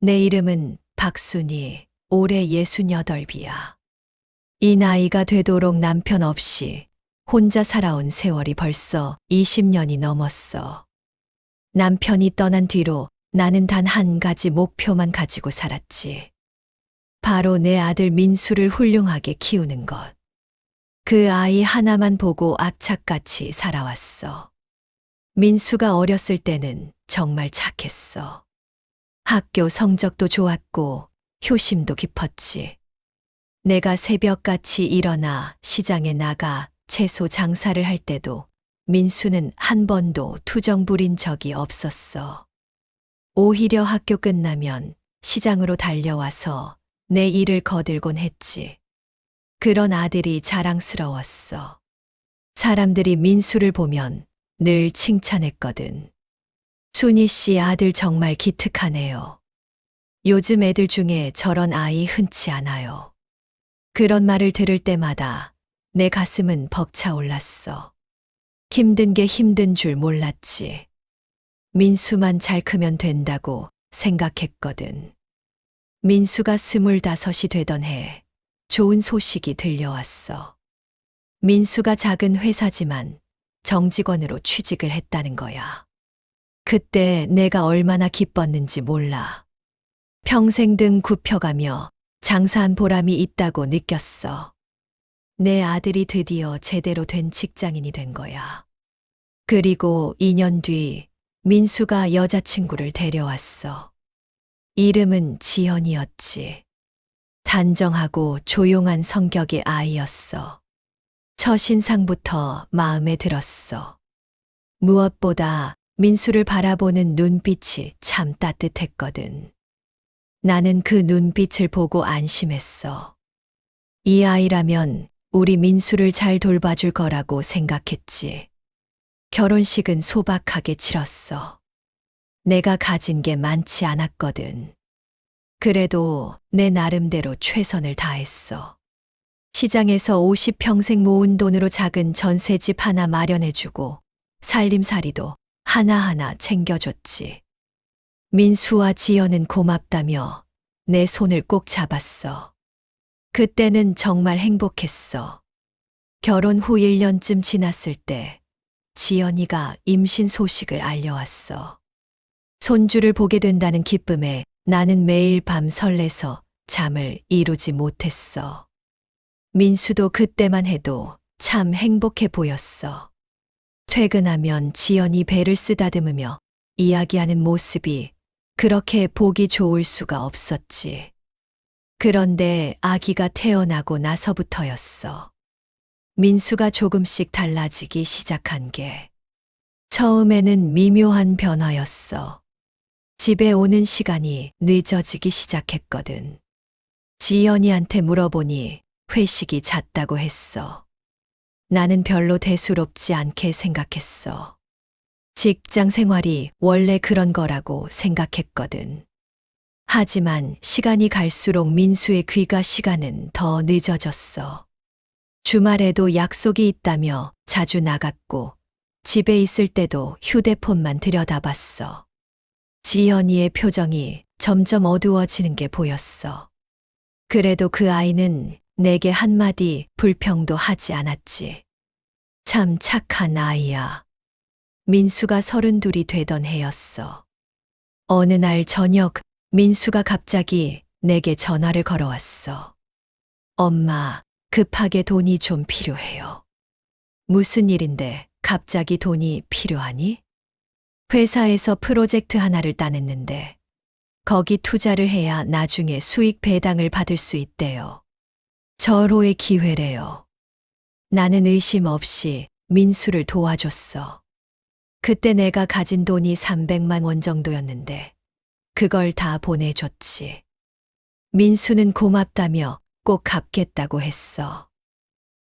내 이름은 박순희, 올해 68이야. 이 나이가 되도록 남편 없이 혼자 살아온 세월이 벌써 20년이 넘었어. 남편이 떠난 뒤로 나는 단 한 가지 목표만 가지고 살았지. 바로 내 아들 민수를 훌륭하게 키우는 것. 그 아이 하나만 보고 악착같이 살아왔어. 민수가 어렸을 때는 정말 착했어. 학교 성적도 좋았고 효심도 깊었지. 내가 새벽같이 일어나 시장에 나가 채소 장사를 할 때도 민수는 한 번도 투정 부린 적이 없었어. 오히려 학교 끝나면 시장으로 달려와서 내 일을 거들곤 했지. 그런 아들이 자랑스러웠어. 사람들이 민수를 보면 늘 칭찬했거든. 순희 씨 아들 정말 기특하네요. 요즘 애들 중에 저런 아이 흔치 않아요. 그런 말을 들을 때마다 내 가슴은 벅차올랐어. 힘든 게 힘든 줄 몰랐지. 민수만 잘 크면 된다고 생각했거든. 민수가 25이 되던 해 좋은 소식이 들려왔어. 민수가 작은 회사지만 정직원으로 취직을 했다는 거야. 그때 내가 얼마나 기뻤는지 몰라. 평생 등 굽혀가며 장사한 보람이 있다고 느꼈어. 내 아들이 드디어 제대로 된 직장인이 된 거야. 그리고 2년 뒤 민수가 여자친구를 데려왔어. 이름은 지연이었지. 단정하고 조용한 성격의 아이였어. 첫인상부터 마음에 들었어. 무엇보다 민수를 바라보는 눈빛이 참 따뜻했거든. 나는 그 눈빛을 보고 안심했어. 이 아이라면 우리 민수를 잘 돌봐줄 거라고 생각했지. 결혼식은 소박하게 치렀어. 내가 가진 게 많지 않았거든. 그래도 내 나름대로 최선을 다했어. 시장에서 50평생 모은 돈으로 작은 전셋집 하나 마련해주고 살림살이도 하나하나 챙겨줬지. 민수와 지연은 고맙다며 내 손을 꼭 잡았어. 그때는 정말 행복했어. 결혼 후 1년쯤 지났을 때 지연이가 임신 소식을 알려왔어. 손주를 보게 된다는 기쁨에 나는 매일 밤 설레서 잠을 이루지 못했어. 민수도 그때만 해도 참 행복해 보였어. 퇴근하면 지연이 배를 쓰다듬으며 이야기하는 모습이 그렇게 보기 좋을 수가 없었지. 그런데 아기가 태어나고 나서부터였어. 민수가 조금씩 달라지기 시작한 게. 처음에는 미묘한 변화였어. 집에 오는 시간이 늦어지기 시작했거든. 지연이한테 물어보니 회식이 잦다고 했어. 나는 별로 대수롭지 않게 생각했어. 직장 생활이 원래 그런 거라고 생각했거든. 하지만 시간이 갈수록 민수의 귀가 시간은 더 늦어졌어. 주말에도 약속이 있다며 자주 나갔고 집에 있을 때도 휴대폰만 들여다봤어. 지연이의 표정이 점점 어두워지는 게 보였어. 그래도 그 아이는 내게 한마디 불평도 하지 않았지. 참 착한 아이야. 민수가 32이 되던 해였어. 어느 날 저녁 민수가 갑자기 내게 전화를 걸어왔어. 엄마, 급하게 돈이 좀 필요해요. 무슨 일인데 갑자기 돈이 필요하니? 회사에서 프로젝트 하나를 따냈는데 거기 투자를 해야 나중에 수익 배당을 받을 수 있대요. 절호의 기회래요. 나는 의심 없이 민수를 도와줬어. 그때 내가 가진 돈이 300만 원 정도였는데 그걸 다 보내줬지. 민수는 고맙다며 꼭 갚겠다고 했어.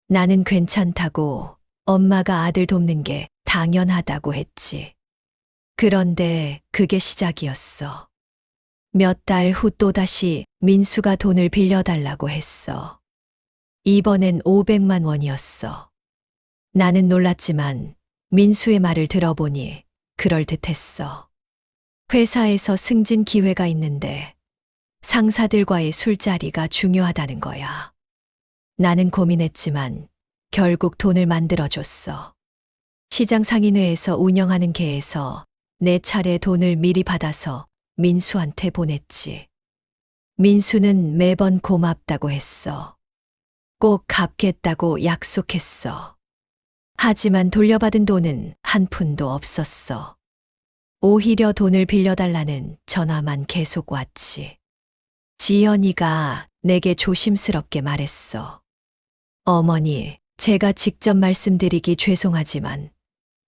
나는 괜찮다고 엄마가 아들 돕는 게 당연하다고 했지. 그런데 그게 시작이었어. 몇 달 후 또다시 민수가 돈을 빌려달라고 했어. 이번엔 500만 원이었어. 나는 놀랐지만 민수의 말을 들어보니 그럴듯했어. 회사에서 승진 기회가 있는데 상사들과의 술자리가 중요하다는 거야. 나는 고민했지만 결국 돈을 만들어줬어. 시장 상인회에서 운영하는 게에서 내 차례 돈을 미리 받아서 민수한테 보냈지. 민수는 매번 고맙다고 했어. 꼭 갚겠다고 약속했어. 하지만 돌려받은 돈은 한 푼도 없었어. 오히려 돈을 빌려달라는 전화만 계속 왔지. 지연이가 내게 조심스럽게 말했어. 어머니, 제가 직접 말씀드리기 죄송하지만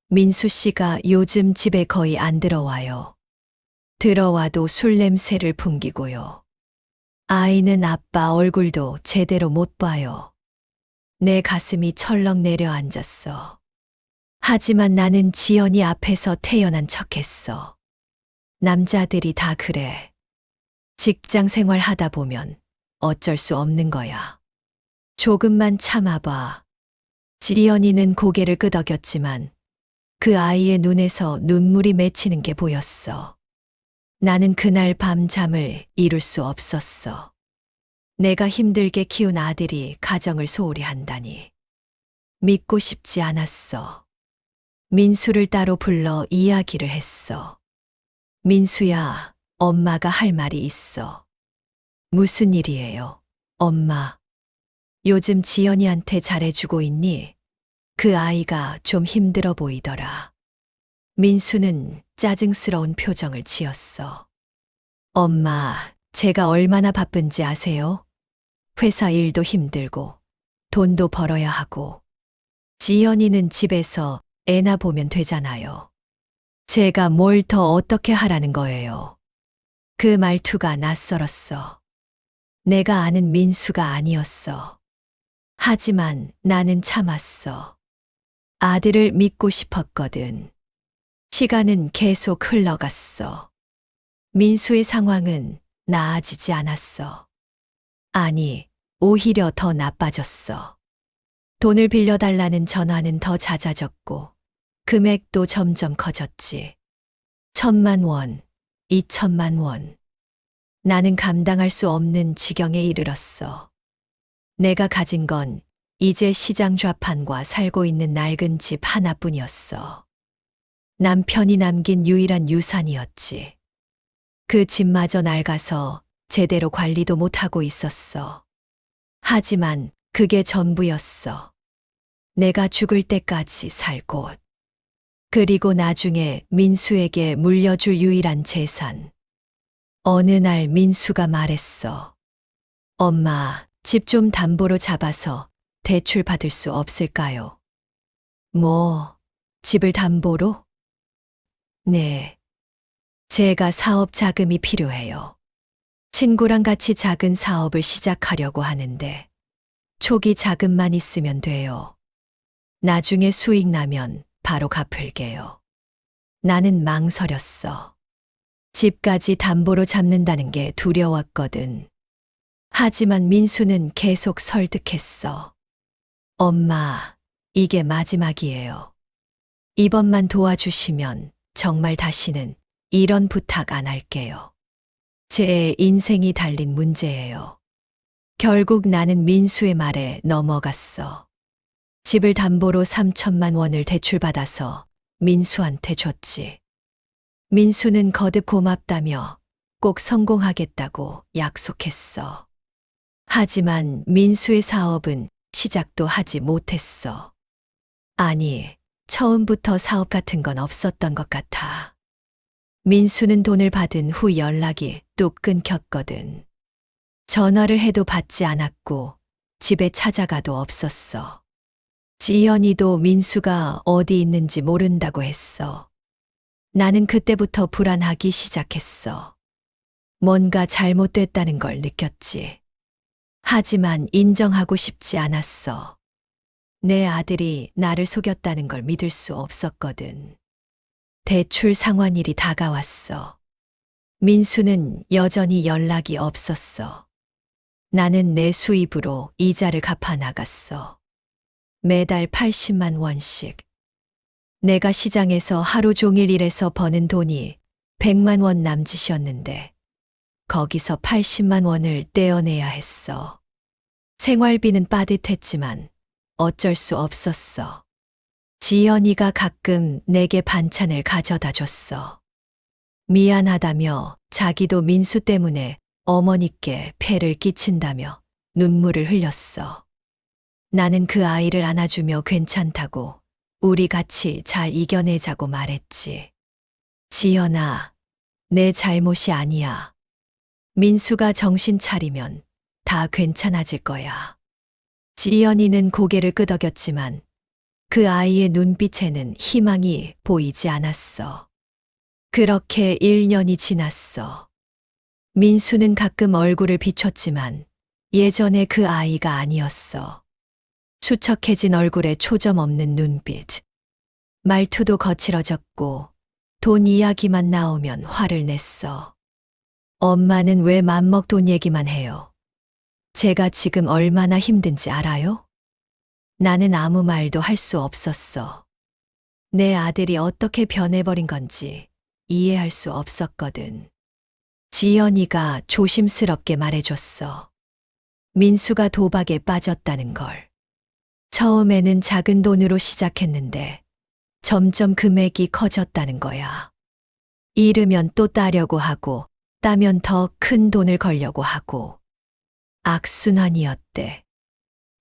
민수 씨가 요즘 집에 거의 안 들어와요. 들어와도 술 냄새를 풍기고요. 아이는 아빠 얼굴도 제대로 못 봐요. 내 가슴이 철렁 내려앉았어. 하지만 나는 지연이 앞에서 태어난 척했어. 남자들이 다 그래. 직장 생활 하다 보면 어쩔 수 없는 거야. 조금만 참아봐. 지연이는 고개를 끄덕였지만 그 아이의 눈에서 눈물이 맺히는 게 보였어. 나는 그날 밤 잠을 이룰 수 없었어. 내가 힘들게 키운 아들이 가정을 소홀히 한다니. 믿고 싶지 않았어. 민수를 따로 불러 이야기를 했어. 민수야, 엄마가 할 말이 있어. 무슨 일이에요, 엄마? 요즘 지연이한테 잘해주고 있니? 그 아이가 좀 힘들어 보이더라. 민수는 짜증스러운 표정을 지었어. 엄마, 제가 얼마나 바쁜지 아세요? 회사 일도 힘들고 돈도 벌어야 하고 지연이는 집에서 애나 보면 되잖아요. 제가 뭘 더 어떻게 하라는 거예요? 그 말투가 낯설었어. 내가 아는 민수가 아니었어. 하지만 나는 참았어. 아들을 믿고 싶었거든. 시간은 계속 흘러갔어. 민수의 상황은 나아지지 않았어. 아니, 오히려 더 나빠졌어. 돈을 빌려달라는 전화는 더 잦아졌고, 금액도 점점 커졌지. 1,000만 원, 2,000만 원. 나는 감당할 수 없는 지경에 이르렀어. 내가 가진 건 이제 시장 좌판과 살고 있는 낡은 집 하나뿐이었어. 남편이 남긴 유일한 유산이었지. 그 집마저 낡아서 제대로 관리도 못하고 있었어. 하지만 그게 전부였어. 내가 죽을 때까지 살 곳. 그리고 나중에 민수에게 물려줄 유일한 재산. 어느 날 민수가 말했어. 엄마, 집 좀 담보로 잡아서 대출 받을 수 없을까요? 뭐, 집을 담보로? 네. 제가 사업 자금이 필요해요. 친구랑 같이 작은 사업을 시작하려고 하는데 초기 자금만 있으면 돼요. 나중에 수익 나면 바로 갚을게요. 나는 망설였어. 집까지 담보로 잡는다는 게 두려웠거든. 하지만 민수는 계속 설득했어. 엄마, 이게 마지막이에요. 이번만 도와주시면 정말 다시는 이런 부탁 안 할게요. 제 인생이 달린 문제예요. 결국 나는 민수의 말에 넘어갔어. 집을 담보로 3,000만 원을 대출받아서 민수한테 줬지. 민수는 거듭 고맙다며 꼭 성공하겠다고 약속했어. 하지만 민수의 사업은 시작도 하지 못했어. 아니, 처음부터 사업 같은 건 없었던 것 같아. 민수는 돈을 받은 후 연락이 뚝 끊겼거든. 전화를 해도 받지 않았고 집에 찾아가도 없었어. 지연이도 민수가 어디 있는지 모른다고 했어. 나는 그때부터 불안하기 시작했어. 뭔가 잘못됐다는 걸 느꼈지. 하지만 인정하고 싶지 않았어. 내 아들이 나를 속였다는 걸 믿을 수 없었거든. 대출 상환일이 다가왔어. 민수는 여전히 연락이 없었어. 나는 내 수입으로 이자를 갚아 나갔어. 매달 80만 원씩. 내가 시장에서 하루 종일 일해서 버는 돈이 100만 원 남짓이었는데 거기서 80만 원을 떼어내야 했어. 생활비는 빠듯했지만 어쩔 수 없었어. 지연이가 가끔 내게 반찬을 가져다 줬어. 미안하다며 자기도 민수 때문에 어머니께 폐를 끼친다며 눈물을 흘렸어. 나는 그 아이를 안아주며 괜찮다고 우리 같이 잘 이겨내자고 말했지. 지연아, 내 잘못이 아니야. 민수가 정신 차리면 다 괜찮아질 거야. 지연이는 고개를 끄덕였지만 그 아이의 눈빛에는 희망이 보이지 않았어. 그렇게 1년이 지났어. 민수는 가끔 얼굴을 비췄지만 예전의 그 아이가 아니었어. 수척해진 얼굴에 초점 없는 눈빛. 말투도 거칠어졌고 돈 이야기만 나오면 화를 냈어. 엄마는 왜 맘먹 돈 얘기만 해요? 제가 지금 얼마나 힘든지 알아요? 나는 아무 말도 할 수 없었어. 내 아들이 어떻게 변해버린 건지 이해할 수 없었거든. 지연이가 조심스럽게 말해줬어. 민수가 도박에 빠졌다는 걸. 처음에는 작은 돈으로 시작했는데 점점 금액이 커졌다는 거야. 잃으면 또 따려고 하고 따면 더 큰 돈을 걸려고 하고. 악순환이었대.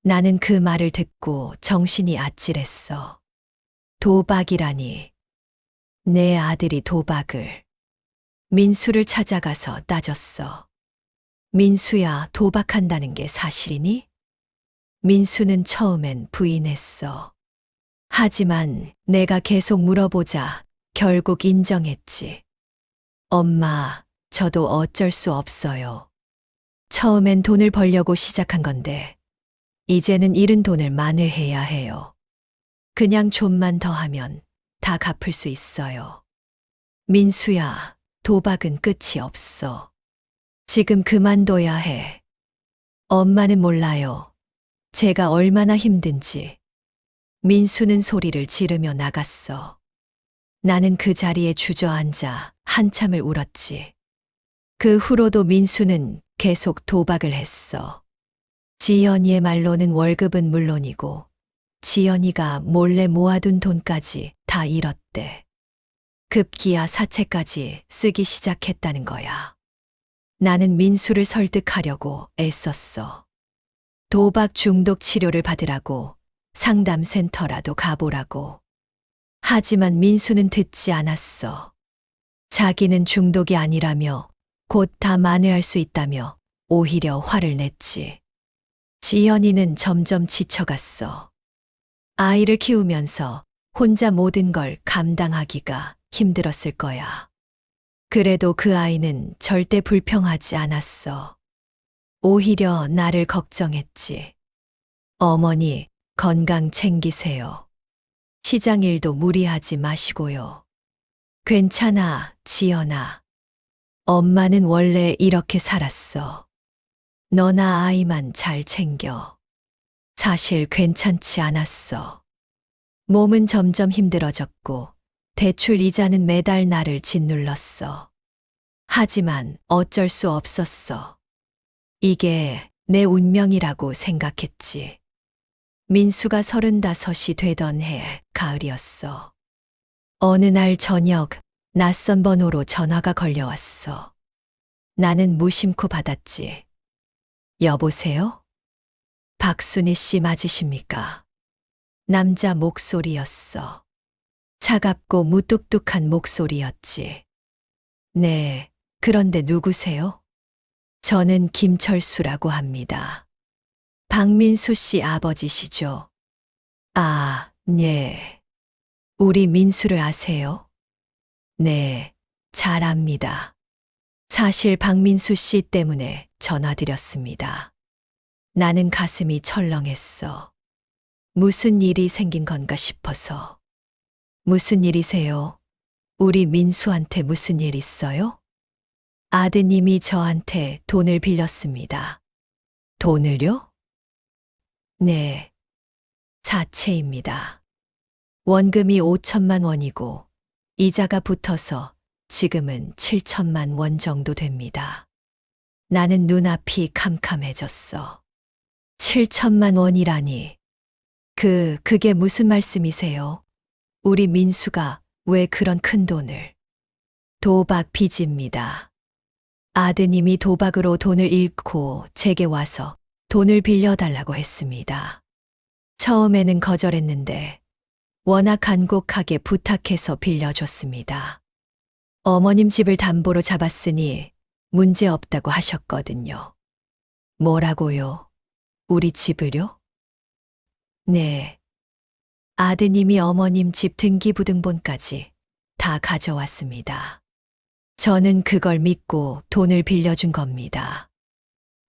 나는 그 말을 듣고 정신이 아찔했어. 도박이라니. 내 아들이 도박을. 민수를 찾아가서 따졌어. 민수야, 도박한다는 게 사실이니? 민수는 처음엔 부인했어. 하지만 내가 계속 물어보자 결국 인정했지. 엄마, 저도 어쩔 수 없어요. 처음엔 돈을 벌려고 시작한 건데 이제는 잃은 돈을 만회해야 해요. 그냥 좀만 더 하면 다 갚을 수 있어요. 민수야, 도박은 끝이 없어. 지금 그만둬야 해. 엄마는 몰라요. 제가 얼마나 힘든지. 민수는 소리를 지르며 나갔어. 나는 그 자리에 주저앉아 한참을 울었지. 그 후로도 민수는 계속 도박을 했어. 지연이의 말로는 월급은 물론이고 지연이가 몰래 모아둔 돈까지 다 잃었대. 급기야 사채까지 쓰기 시작했다는 거야. 나는 민수를 설득하려고 애썼어. 도박 중독 치료를 받으라고 상담센터라도 가보라고. 하지만 민수는 듣지 않았어. 자기는 중독이 아니라며 곧 다 만회할 수 있다며 오히려 화를 냈지. 지연이는 점점 지쳐갔어. 아이를 키우면서 혼자 모든 걸 감당하기가 힘들었을 거야. 그래도 그 아이는 절대 불평하지 않았어. 오히려 나를 걱정했지. 어머니, 건강 챙기세요. 시장 일도 무리하지 마시고요. 괜찮아, 지연아. 엄마는 원래 이렇게 살았어. 너나 아이만 잘 챙겨. 사실 괜찮지 않았어. 몸은 점점 힘들어졌고 대출 이자는 매달 나를 짓눌렀어. 하지만 어쩔 수 없었어. 이게 내 운명이라고 생각했지. 민수가 35이 되던 해 가을이었어. 어느 날 저녁 낯선 번호로 전화가 걸려왔어. 나는 무심코 받았지. 여보세요? 박순희 씨 맞으십니까? 남자 목소리였어. 차갑고 무뚝뚝한 목소리였지. 네, 그런데 누구세요? 저는 김철수라고 합니다. 박민수 씨 아버지시죠? 아, 네. 우리 민수를 아세요? 네, 잘 압니다. 사실 박민수 씨 때문에 전화드렸습니다. 나는 가슴이 철렁했어. 무슨 일이 생긴 건가 싶어서. 무슨 일이세요? 우리 민수한테 무슨 일 있어요? 아드님이 저한테 돈을 빌렸습니다. 돈을요? 네. 사채입니다. 원금이 5천만 원이고 이자가 붙어서 지금은 7천만 원 정도 됩니다. 나는 눈앞이 캄캄해졌어. 7천만 원이라니. 그게 무슨 말씀이세요? 우리 민수가 왜 그런 큰 돈을? 도박 빚입니다. 아드님이 도박으로 돈을 잃고 제게 와서 돈을 빌려달라고 했습니다. 처음에는 거절했는데 워낙 간곡하게 부탁해서 빌려줬습니다. 어머님 집을 담보로 잡았으니 문제 없다고 하셨거든요. 뭐라고요? 우리 집을요? 네. 아드님이 어머님 집 등기부등본까지 다 가져왔습니다. 저는 그걸 믿고 돈을 빌려준 겁니다.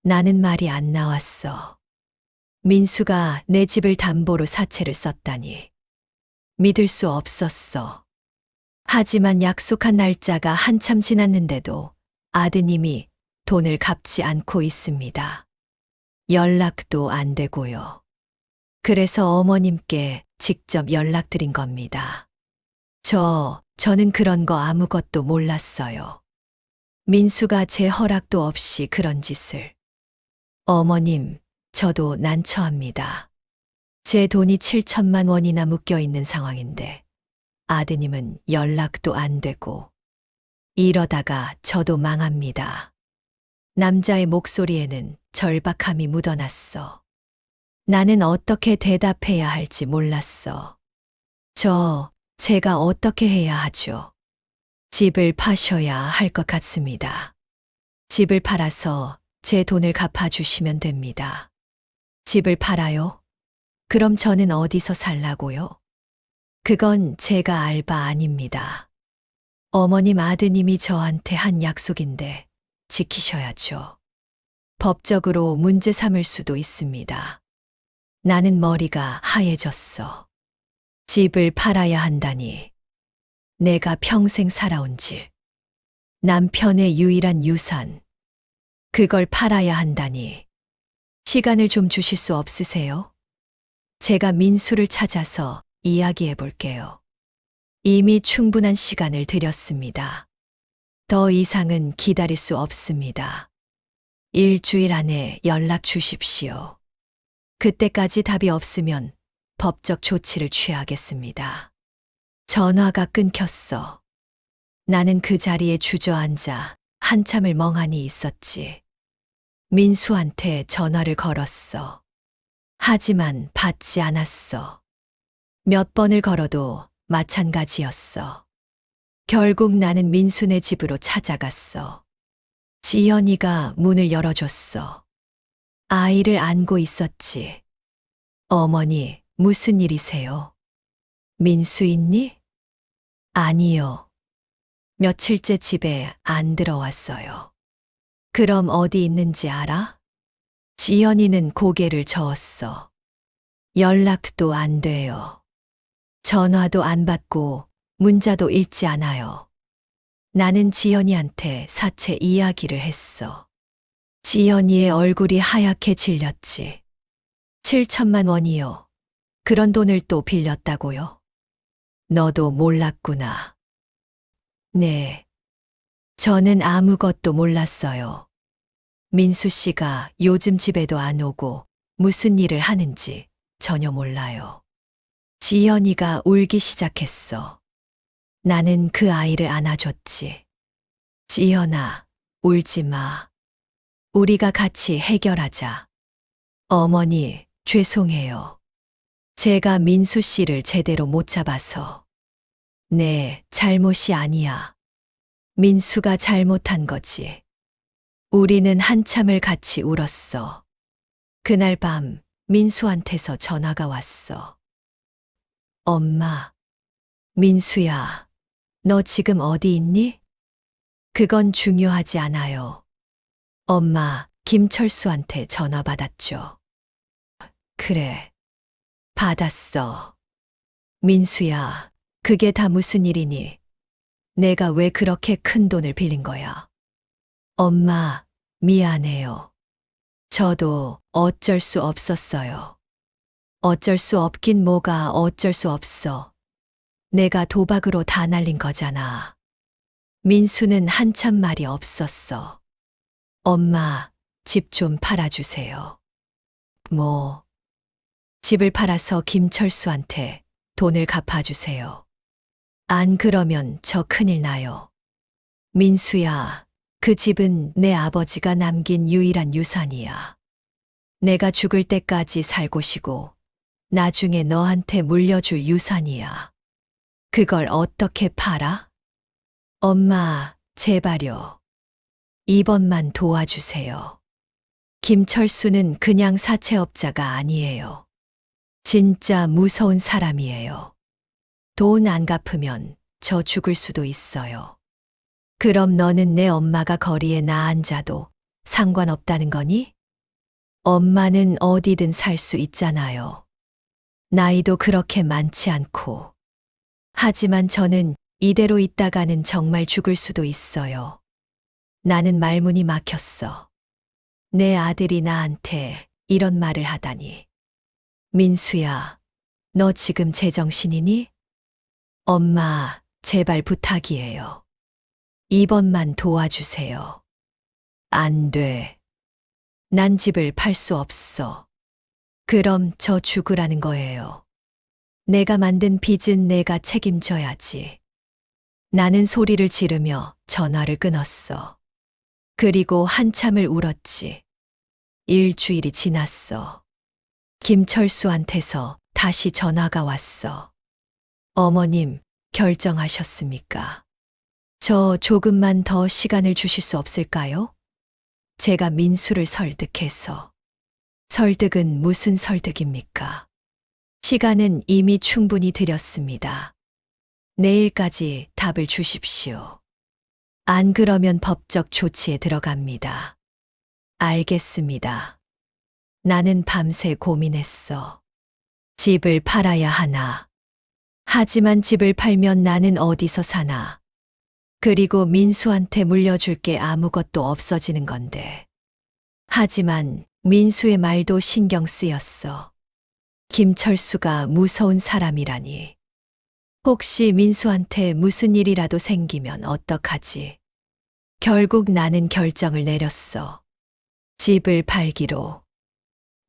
나는 말이 안 나왔어. 민수가 내 집을 담보로 사채를 썼다니. 믿을 수 없었어. 하지만 약속한 날짜가 한참 지났는데도 아드님이 돈을 갚지 않고 있습니다. 연락도 안 되고요. 그래서 어머님께 직접 연락드린 겁니다. 저는 그런 거 아무것도 몰랐어요. 민수가 제 허락도 없이 그런 짓을. 어머님, 저도 난처합니다. 제 돈이 7천만 원이나 묶여 있는 상황인데 아드님은 연락도 안 되고 이러다가 저도 망합니다. 남자의 목소리에는 절박함이 묻어났어. 나는 어떻게 대답해야 할지 몰랐어. 제가 어떻게 해야 하죠? 집을 파셔야 할 것 같습니다. 집을 팔아서 제 돈을 갚아주시면 됩니다. 집을 팔아요? 그럼 저는 어디서 살라고요? 그건 제가 알 바 아닙니다. 어머님 아드님이 저한테 한 약속인데 지키셔야죠. 법적으로 문제 삼을 수도 있습니다. 나는 머리가 하얘졌어. 집을 팔아야 한다니. 내가 평생 살아온 집. 남편의 유일한 유산. 그걸 팔아야 한다니. 시간을 좀 주실 수 없으세요? 제가 민수를 찾아서 이야기해 볼게요. 이미 충분한 시간을 드렸습니다. 더 이상은 기다릴 수 없습니다. 일주일 안에 연락 주십시오. 그때까지 답이 없으면 법적 조치를 취하겠습니다. 전화가 끊겼어. 나는 그 자리에 주저앉아 한참을 멍하니 있었지. 민수한테 전화를 걸었어. 하지만 받지 않았어. 몇 번을 걸어도 마찬가지였어. 결국 나는 민수네 집으로 찾아갔어. 지연이가 문을 열어줬어. 아이를 안고 있었지. 어머니, 무슨 일이세요? 민수 있니? 아니요. 며칠째 집에 안 들어왔어요. 그럼 어디 있는지 알아? 지연이는 고개를 저었어. 연락도 안 돼요. 전화도 안 받고 문자도 읽지 않아요. 나는 지연이한테 사채 이야기를 했어. 지연이의 얼굴이 하얗게 질렸지. 7천만 원이요. 그런 돈을 또 빌렸다고요? 너도 몰랐구나. 네. 저는 아무것도 몰랐어요. 민수 씨가 요즘 집에도 안 오고 무슨 일을 하는지 전혀 몰라요. 지연이가 울기 시작했어. 나는 그 아이를 안아줬지. 지연아, 울지 마. 우리가 같이 해결하자. 어머니, 죄송해요. 제가 민수 씨를 제대로 못 잡아서. 네, 잘못이 아니야. 민수가 잘못한 거지. 우리는 한참을 같이 울었어. 그날 밤 민수한테서 전화가 왔어. 엄마, 민수야, 너 지금 어디 있니? 그건 중요하지 않아요. 엄마, 김철수한테 전화 받았죠. 그래, 받았어. 민수야, 그게 다 무슨 일이니? 내가 왜 그렇게 큰 돈을 빌린 거야? 엄마, 미안해요. 저도 어쩔 수 없었어요. 어쩔 수 없긴 뭐가 어쩔 수 없어. 내가 도박으로 다 날린 거잖아. 민수는 한참 말이 없었어. 엄마, 집 좀 팔아주세요. 뭐, 집을 팔아서 김철수한테 돈을 갚아주세요. 안 그러면 저 큰일 나요. 민수야, 그 집은 내 아버지가 남긴 유일한 유산이야. 내가 죽을 때까지 살 곳이고, 나중에 너한테 물려줄 유산이야. 그걸 어떻게 팔아? 엄마, 제발요. 이번만 도와주세요. 김철수는 그냥 사채업자가 아니에요. 진짜 무서운 사람이에요. 돈 안 갚으면 저 죽을 수도 있어요. 그럼 너는 내 엄마가 거리에 나 앉아도 상관없다는 거니? 엄마는 어디든 살 수 있잖아요. 나이도 그렇게 많지 않고. 하지만 저는 이대로 있다가는 정말 죽을 수도 있어요. 나는 말문이 막혔어. 내 아들이 나한테 이런 말을 하다니. 민수야, 너 지금 제정신이니? 엄마, 제발 부탁이에요. 이번만 도와주세요. 안 돼. 난 집을 팔 수 없어. 그럼 저 죽으라는 거예요. 내가 만든 빚은 내가 책임져야지. 나는 소리를 지르며 전화를 끊었어. 그리고 한참을 울었지. 일주일이 지났어. 김철수한테서 다시 전화가 왔어. 어머님, 결정하셨습니까? 저 조금만 더 시간을 주실 수 없을까요? 제가 민수를 설득해서. 설득은 무슨 설득입니까? 시간은 이미 충분히 드렸습니다. 내일까지 답을 주십시오. 안 그러면 법적 조치에 들어갑니다. 알겠습니다. 나는 밤새 고민했어. 집을 팔아야 하나. 하지만 집을 팔면 나는 어디서 사나. 그리고 민수한테 물려줄 게 아무것도 없어지는 건데. 하지만 민수의 말도 신경 쓰였어. 김철수가 무서운 사람이라니. 혹시 민수한테 무슨 일이라도 생기면 어떡하지? 결국 나는 결정을 내렸어. 집을 팔기로.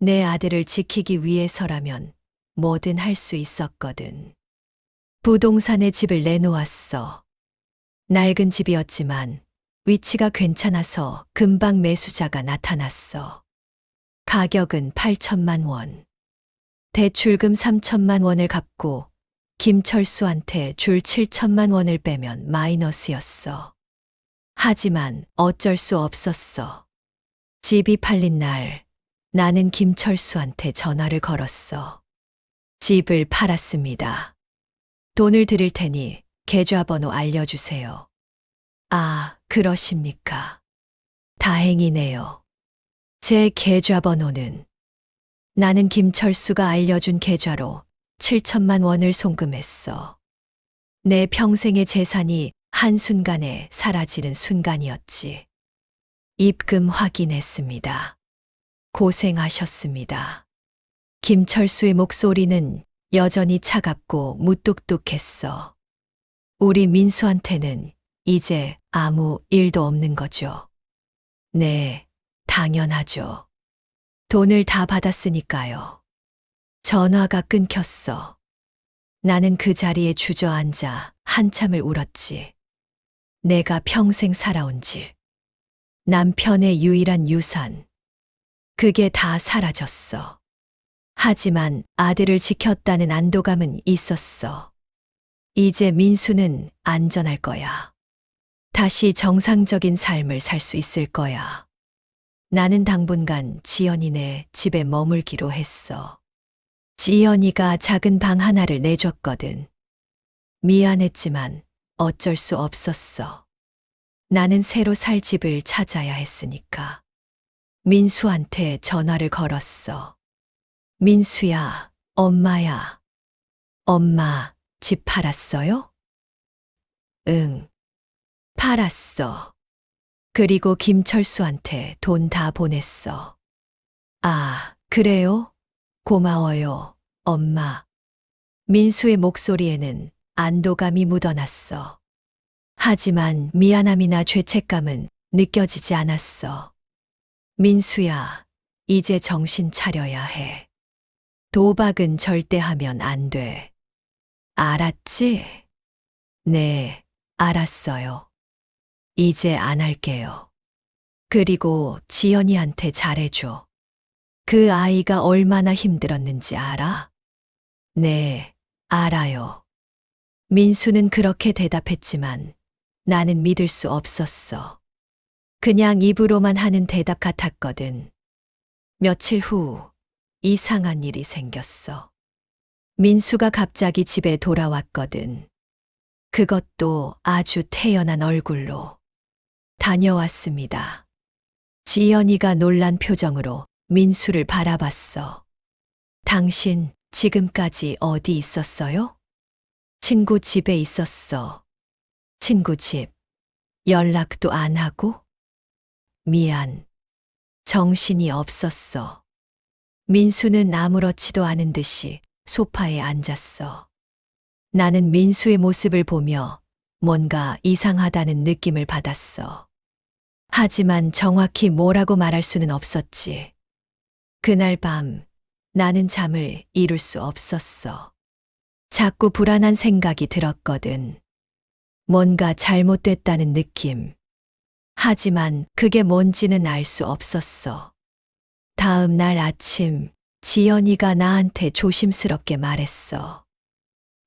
내 아들을 지키기 위해서라면 뭐든 할 수 있었거든. 부동산에 집을 내놓았어. 낡은 집이었지만 위치가 괜찮아서 금방 매수자가 나타났어. 가격은 8천만 원. 대출금 3천만 원을 갚고 김철수한테 줄 7천만 원을 빼면 마이너스였어. 하지만 어쩔 수 없었어. 집이 팔린 날, 나는 김철수한테 전화를 걸었어. 집을 팔았습니다. 돈을 드릴 테니 계좌번호 알려주세요. 아, 그러십니까? 다행이네요. 제 계좌번호는 나는 김철수가 알려준 계좌로 7천만 원을 송금했어. 내 평생의 재산이 한순간에 사라지는 순간이었지. 입금 확인했습니다. 고생하셨습니다. 김철수의 목소리는 여전히 차갑고 무뚝뚝했어. 우리 민수한테는 이제 아무 일도 없는 거죠. 네, 당연하죠. 돈을 다 받았으니까요. 전화가 끊겼어. 나는 그 자리에 주저앉아 한참을 울었지. 내가 평생 살아온 집. 남편의 유일한 유산. 그게 다 사라졌어. 하지만 아들을 지켰다는 안도감은 있었어. 이제 민수는 안전할 거야. 다시 정상적인 삶을 살 수 있을 거야. 나는 당분간 지연이네 집에 머물기로 했어. 지연이가 작은 방 하나를 내줬거든. 미안했지만 어쩔 수 없었어. 나는 새로 살 집을 찾아야 했으니까. 민수한테 전화를 걸었어. 민수야, 엄마야. 엄마, 집 팔았어요? 응, 팔았어. 그리고 김철수한테 돈 다 보냈어. 아, 그래요? 고마워요, 엄마. 민수의 목소리에는 안도감이 묻어났어. 하지만 미안함이나 죄책감은 느껴지지 않았어. 민수야, 이제 정신 차려야 해. 도박은 절대 하면 안 돼. 알았지? 네, 알았어요. 이제 안 할게요. 그리고 지연이한테 잘해줘. 그 아이가 얼마나 힘들었는지 알아? 네, 알아요. 민수는 그렇게 대답했지만 나는 믿을 수 없었어. 그냥 입으로만 하는 대답 같았거든. 며칠 후 이상한 일이 생겼어. 민수가 갑자기 집에 돌아왔거든. 그것도 아주 태연한 얼굴로. 다녀왔습니다. 지연이가 놀란 표정으로 민수를 바라봤어. 당신 지금까지 어디 있었어요? 친구 집에 있었어. 친구 집. 연락도 안 하고? 미안. 정신이 없었어. 민수는 아무렇지도 않은 듯이 소파에 앉았어. 나는 민수의 모습을 보며 뭔가 이상하다는 느낌을 받았어. 하지만 정확히 뭐라고 말할 수는 없었지. 그날 밤 나는 잠을 이룰 수 없었어. 자꾸 불안한 생각이 들었거든. 뭔가 잘못됐다는 느낌. 하지만 그게 뭔지는 알 수 없었어. 다음 날 아침, 지연이가 나한테 조심스럽게 말했어.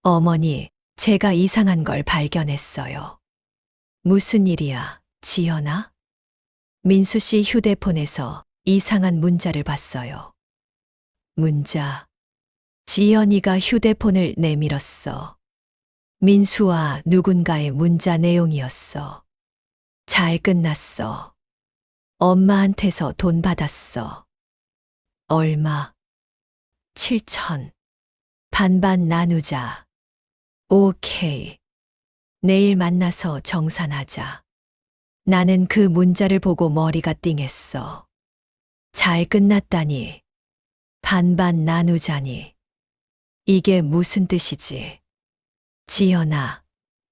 어머니, 제가 이상한 걸 발견했어요. 무슨 일이야, 지연아? 민수 씨 휴대폰에서 이상한 문자를 봤어요. 문자. 지연이가 휴대폰을 내밀었어. 민수와 누군가의 문자 내용이었어. 잘 끝났어. 엄마한테서 돈 받았어. 얼마? 7천. 반반 나누자. 오케이. 내일 만나서 정산하자. 나는 그 문자를 보고 머리가 띵했어. 잘 끝났다니. 반반 나누자니. 이게 무슨 뜻이지? 지연아,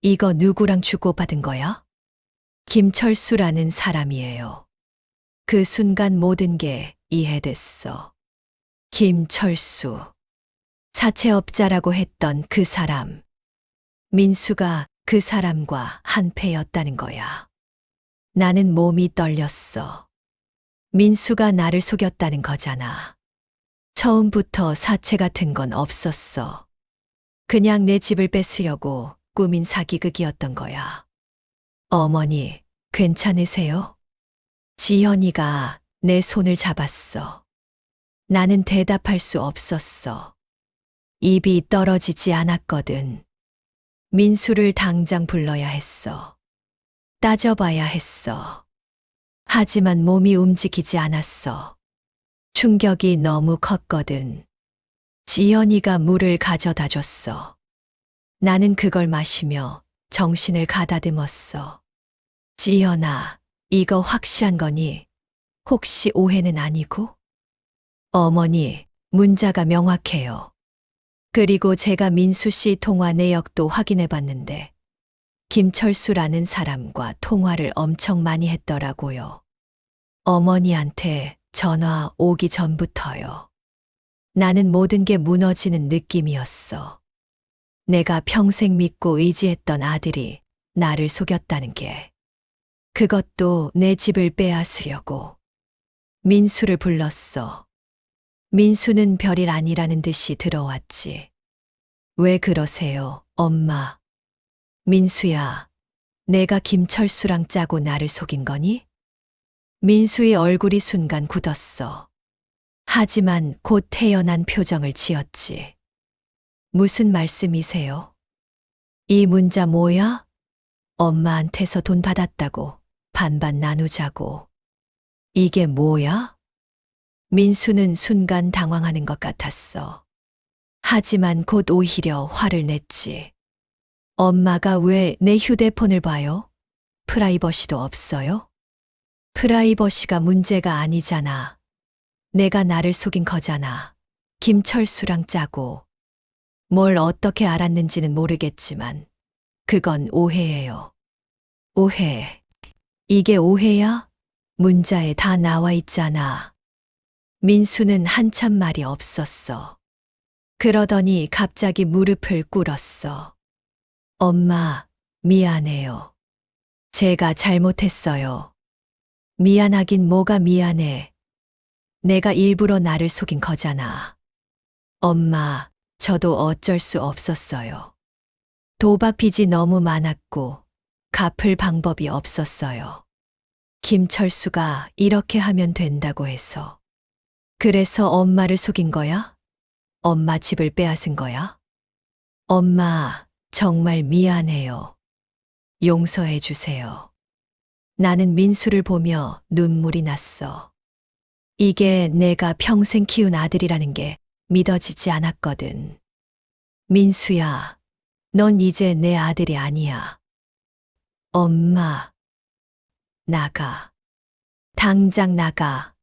이거 누구랑 주고받은 거야? 김철수라는 사람이에요. 그 순간 모든 게 이해됐어. 김철수. 사채업자라고 했던 그 사람. 민수가 그 사람과 한패였다는 거야. 나는 몸이 떨렸어. 민수가 나를 속였다는 거잖아. 처음부터 사채 같은 건 없었어. 그냥 내 집을 뺏으려고 꾸민 사기극이었던 거야. 어머니, 괜찮으세요? 지연이가 내 손을 잡았어. 나는 대답할 수 없었어. 입이 떨어지지 않았거든. 민수를 당장 불러야 했어. 따져봐야 했어. 하지만 몸이 움직이지 않았어. 충격이 너무 컸거든. 지연이가 물을 가져다 줬어. 나는 그걸 마시며 정신을 가다듬었어. 지연아, 이거 확실한 거니? 혹시 오해는 아니고? 어머니, 문자가 명확해요. 그리고 제가 민수 씨 통화 내역도 확인해 봤는데, 김철수라는 사람과 통화를 엄청 많이 했더라고요. 어머니한테 전화 오기 전부터요. 나는 모든 게 무너지는 느낌이었어. 내가 평생 믿고 의지했던 아들이 나를 속였다는 게. 그것도 내 집을 빼앗으려고. 민수를 불렀어. 민수는 별일 아니라는 듯이 들어왔지. 왜 그러세요, 엄마? 민수야, 내가 김철수랑 짜고 나를 속인 거니? 민수의 얼굴이 순간 굳었어. 하지만 곧 태연한 표정을 지었지. 무슨 말씀이세요? 이 문자 뭐야? 엄마한테서 돈 받았다고 반반 나누자고. 이게 뭐야? 민수는 순간 당황하는 것 같았어. 하지만 곧 오히려 화를 냈지. 엄마가 왜 내 휴대폰을 봐요? 프라이버시도 없어요? 프라이버시가 문제가 아니잖아. 내가 나를 속인 거잖아. 김철수랑 짜고. 뭘 어떻게 알았는지는 모르겠지만 그건 오해예요. 오해. 이게 오해야? 문자에 다 나와 있잖아. 민수는 한참 말이 없었어. 그러더니 갑자기 무릎을 꿇었어. 엄마, 미안해요. 제가 잘못했어요. 미안하긴 뭐가 미안해. 내가 일부러 나를 속인 거잖아. 엄마, 저도 어쩔 수 없었어요. 도박 빚이 너무 많았고 갚을 방법이 없었어요. 김철수가 이렇게 하면 된다고 해서. 그래서 엄마를 속인 거야? 엄마 집을 빼앗은 거야? 엄마, 정말 미안해요. 용서해 주세요. 나는 민수를 보며 눈물이 났어. 이게 내가 평생 키운 아들이라는 게 믿어지지 않았거든. 민수야, 넌 이제 내 아들이 아니야. 엄마, 나가. 당장 나가.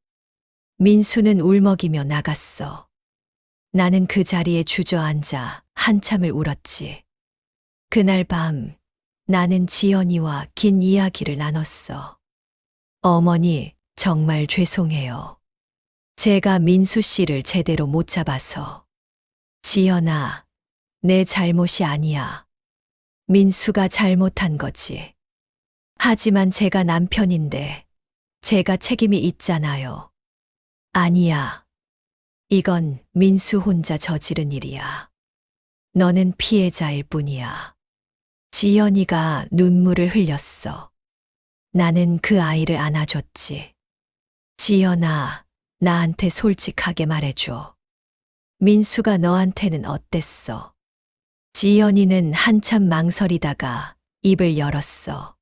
민수는 울먹이며 나갔어. 나는 그 자리에 주저앉아 한참을 울었지. 그날 밤 나는 지연이와 긴 이야기를 나눴어. 어머니, 정말 죄송해요. 제가 민수 씨를 제대로 못 잡아서. 지연아, 내 잘못이 아니야. 민수가 잘못한 거지. 하지만 제가 남편인데 제가 책임이 있잖아요. 아니야. 이건 민수 혼자 저지른 일이야. 너는 피해자일 뿐이야. 지연이가 눈물을 흘렸어. 나는 그 아이를 안아줬지. 지연아, 나한테 솔직하게 말해줘. 민수가 너한테는 어땠어? 지연이는 한참 망설이다가 입을 열었어.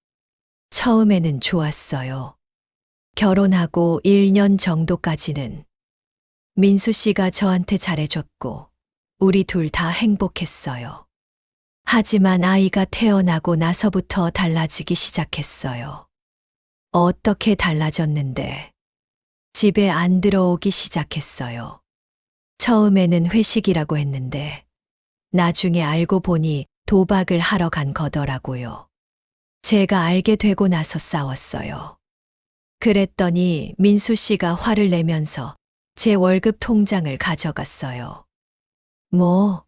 처음에는 좋았어요. 결혼하고 1년 정도까지는. 민수 씨가 저한테 잘해줬고, 우리 둘 다 행복했어요. 하지만 아이가 태어나고 나서부터 달라지기 시작했어요. 어떻게 달라졌는데? 집에 안 들어오기 시작했어요. 처음에는 회식이라고 했는데, 나중에 알고 보니 도박을 하러 간 거더라고요. 제가 알게 되고 나서 싸웠어요. 그랬더니 민수 씨가 화를 내면서 제 월급 통장을 가져갔어요. 뭐,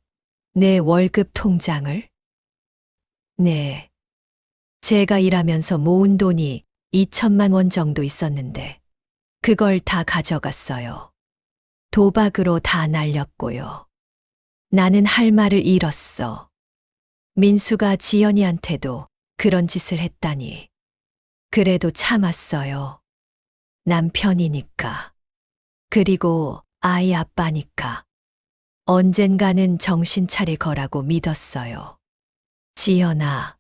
내 월급 통장을? 네. 제가 일하면서 모은 돈이 2천만 원 정도 있었는데, 그걸 다 가져갔어요. 도박으로 다 날렸고요. 나는 할 말을 잃었어. 민수가 지연이한테도 그런 짓을 했다니. 그래도 참았어요. 남편이니까. 그리고 아이 아빠니까. 언젠가는 정신 차릴 거라고 믿었어요. 지연아,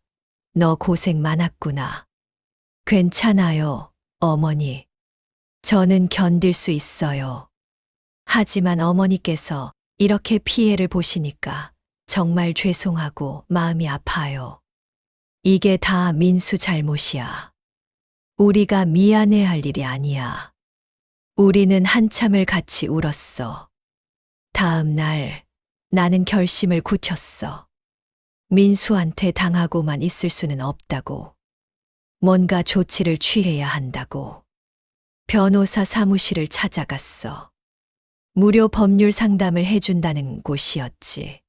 너 고생 많았구나. 괜찮아요, 어머니. 저는 견딜 수 있어요. 하지만 어머니께서 이렇게 피해를 보시니까 정말 죄송하고 마음이 아파요. 이게 다 민수 잘못이야. 우리가 미안해할 일이 아니야. 우리는 한참을 같이 울었어. 다음 날 나는 결심을 굳혔어. 민수한테 당하고만 있을 수는 없다고. 뭔가 조치를 취해야 한다고. 변호사 사무실을 찾아갔어. 무료 법률 상담을 해준다는 곳이었지.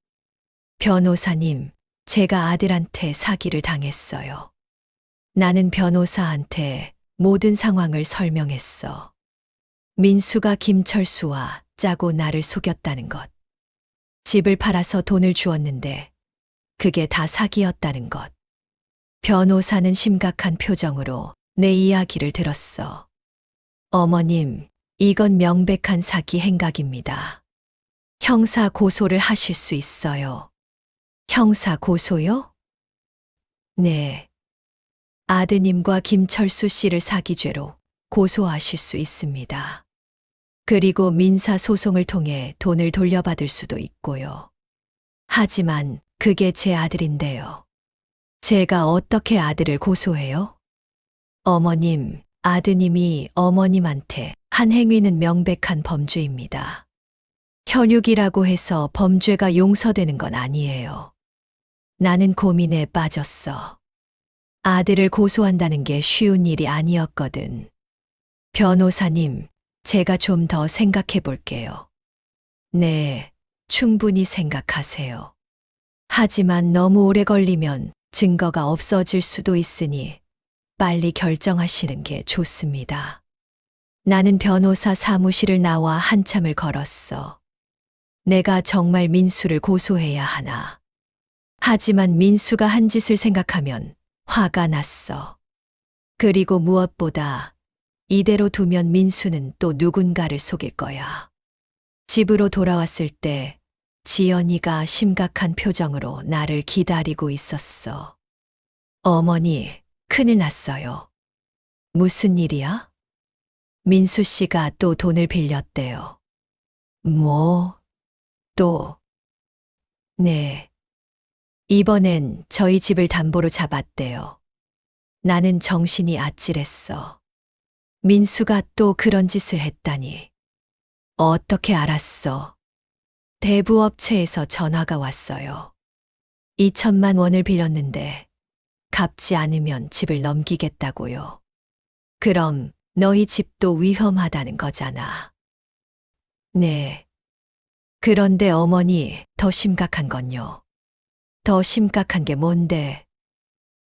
변호사님, 제가 아들한테 사기를 당했어요. 나는 변호사한테 모든 상황을 설명했어. 민수가 김철수와 짜고 나를 속였다는 것. 집을 팔아서 돈을 주었는데 그게 다 사기였다는 것. 변호사는 심각한 표정으로 내 이야기를 들었어. 어머님, 이건 명백한 사기 행각입니다. 형사 고소를 하실 수 있어요. 형사 고소요? 네. 아드님과 김철수 씨를 사기죄로 고소하실 수 있습니다. 그리고 민사소송을 통해 돈을 돌려받을 수도 있고요. 하지만 그게 제 아들인데요. 제가 어떻게 아들을 고소해요? 어머님, 아드님이 어머님한테 한 행위는 명백한 범죄입니다. 현육이라고 해서 범죄가 용서되는 건 아니에요. 나는 고민에 빠졌어. 아들을 고소한다는 게 쉬운 일이 아니었거든. 변호사님, 제가 좀 더 생각해 볼게요. 네, 충분히 생각하세요. 하지만 너무 오래 걸리면 증거가 없어질 수도 있으니 빨리 결정하시는 게 좋습니다. 나는 변호사 사무실을 나와 한참을 걸었어. 내가 정말 민수를 고소해야 하나. 하지만 민수가 한 짓을 생각하면 화가 났어. 그리고 무엇보다 이대로 두면 민수는 또 누군가를 속일 거야. 집으로 돌아왔을 때 지연이가 심각한 표정으로 나를 기다리고 있었어. 어머니, 큰일 났어요. 무슨 일이야? 민수 씨가 또 돈을 빌렸대요. 뭐? 또? 네. 이번엔 저희 집을 담보로 잡았대요. 나는 정신이 아찔했어. 민수가 또 그런 짓을 했다니. 어떻게 알았어? 대부업체에서 전화가 왔어요. 2천만 원을 빌렸는데 갚지 않으면 집을 넘기겠다고요. 그럼 너희 집도 위험하다는 거잖아. 네. 그런데 어머니, 더 심각한 건요. 더 심각한 게 뭔데?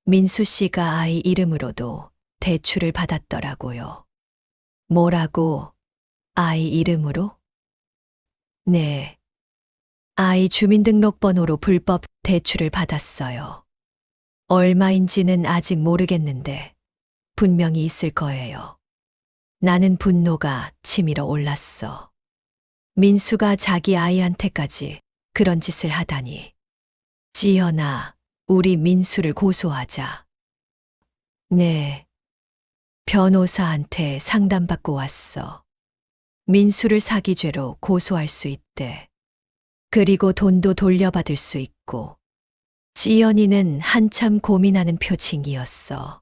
민수 씨가 아이 이름으로도 대출을 받았더라고요. 뭐라고? 아이 이름으로? 네. 아이 주민등록번호로 불법 대출을 받았어요. 얼마인지는 아직 모르겠는데 분명히 있을 거예요. 나는 분노가 치밀어 올랐어. 민수가 자기 아이한테까지 그런 짓을 하다니. 지연아, 우리 민수를 고소하자. 네. 변호사한테 상담받고 왔어. 민수를 사기죄로 고소할 수 있대. 그리고 돈도 돌려받을 수 있고. 지연이는 한참 고민하는 표情이었어.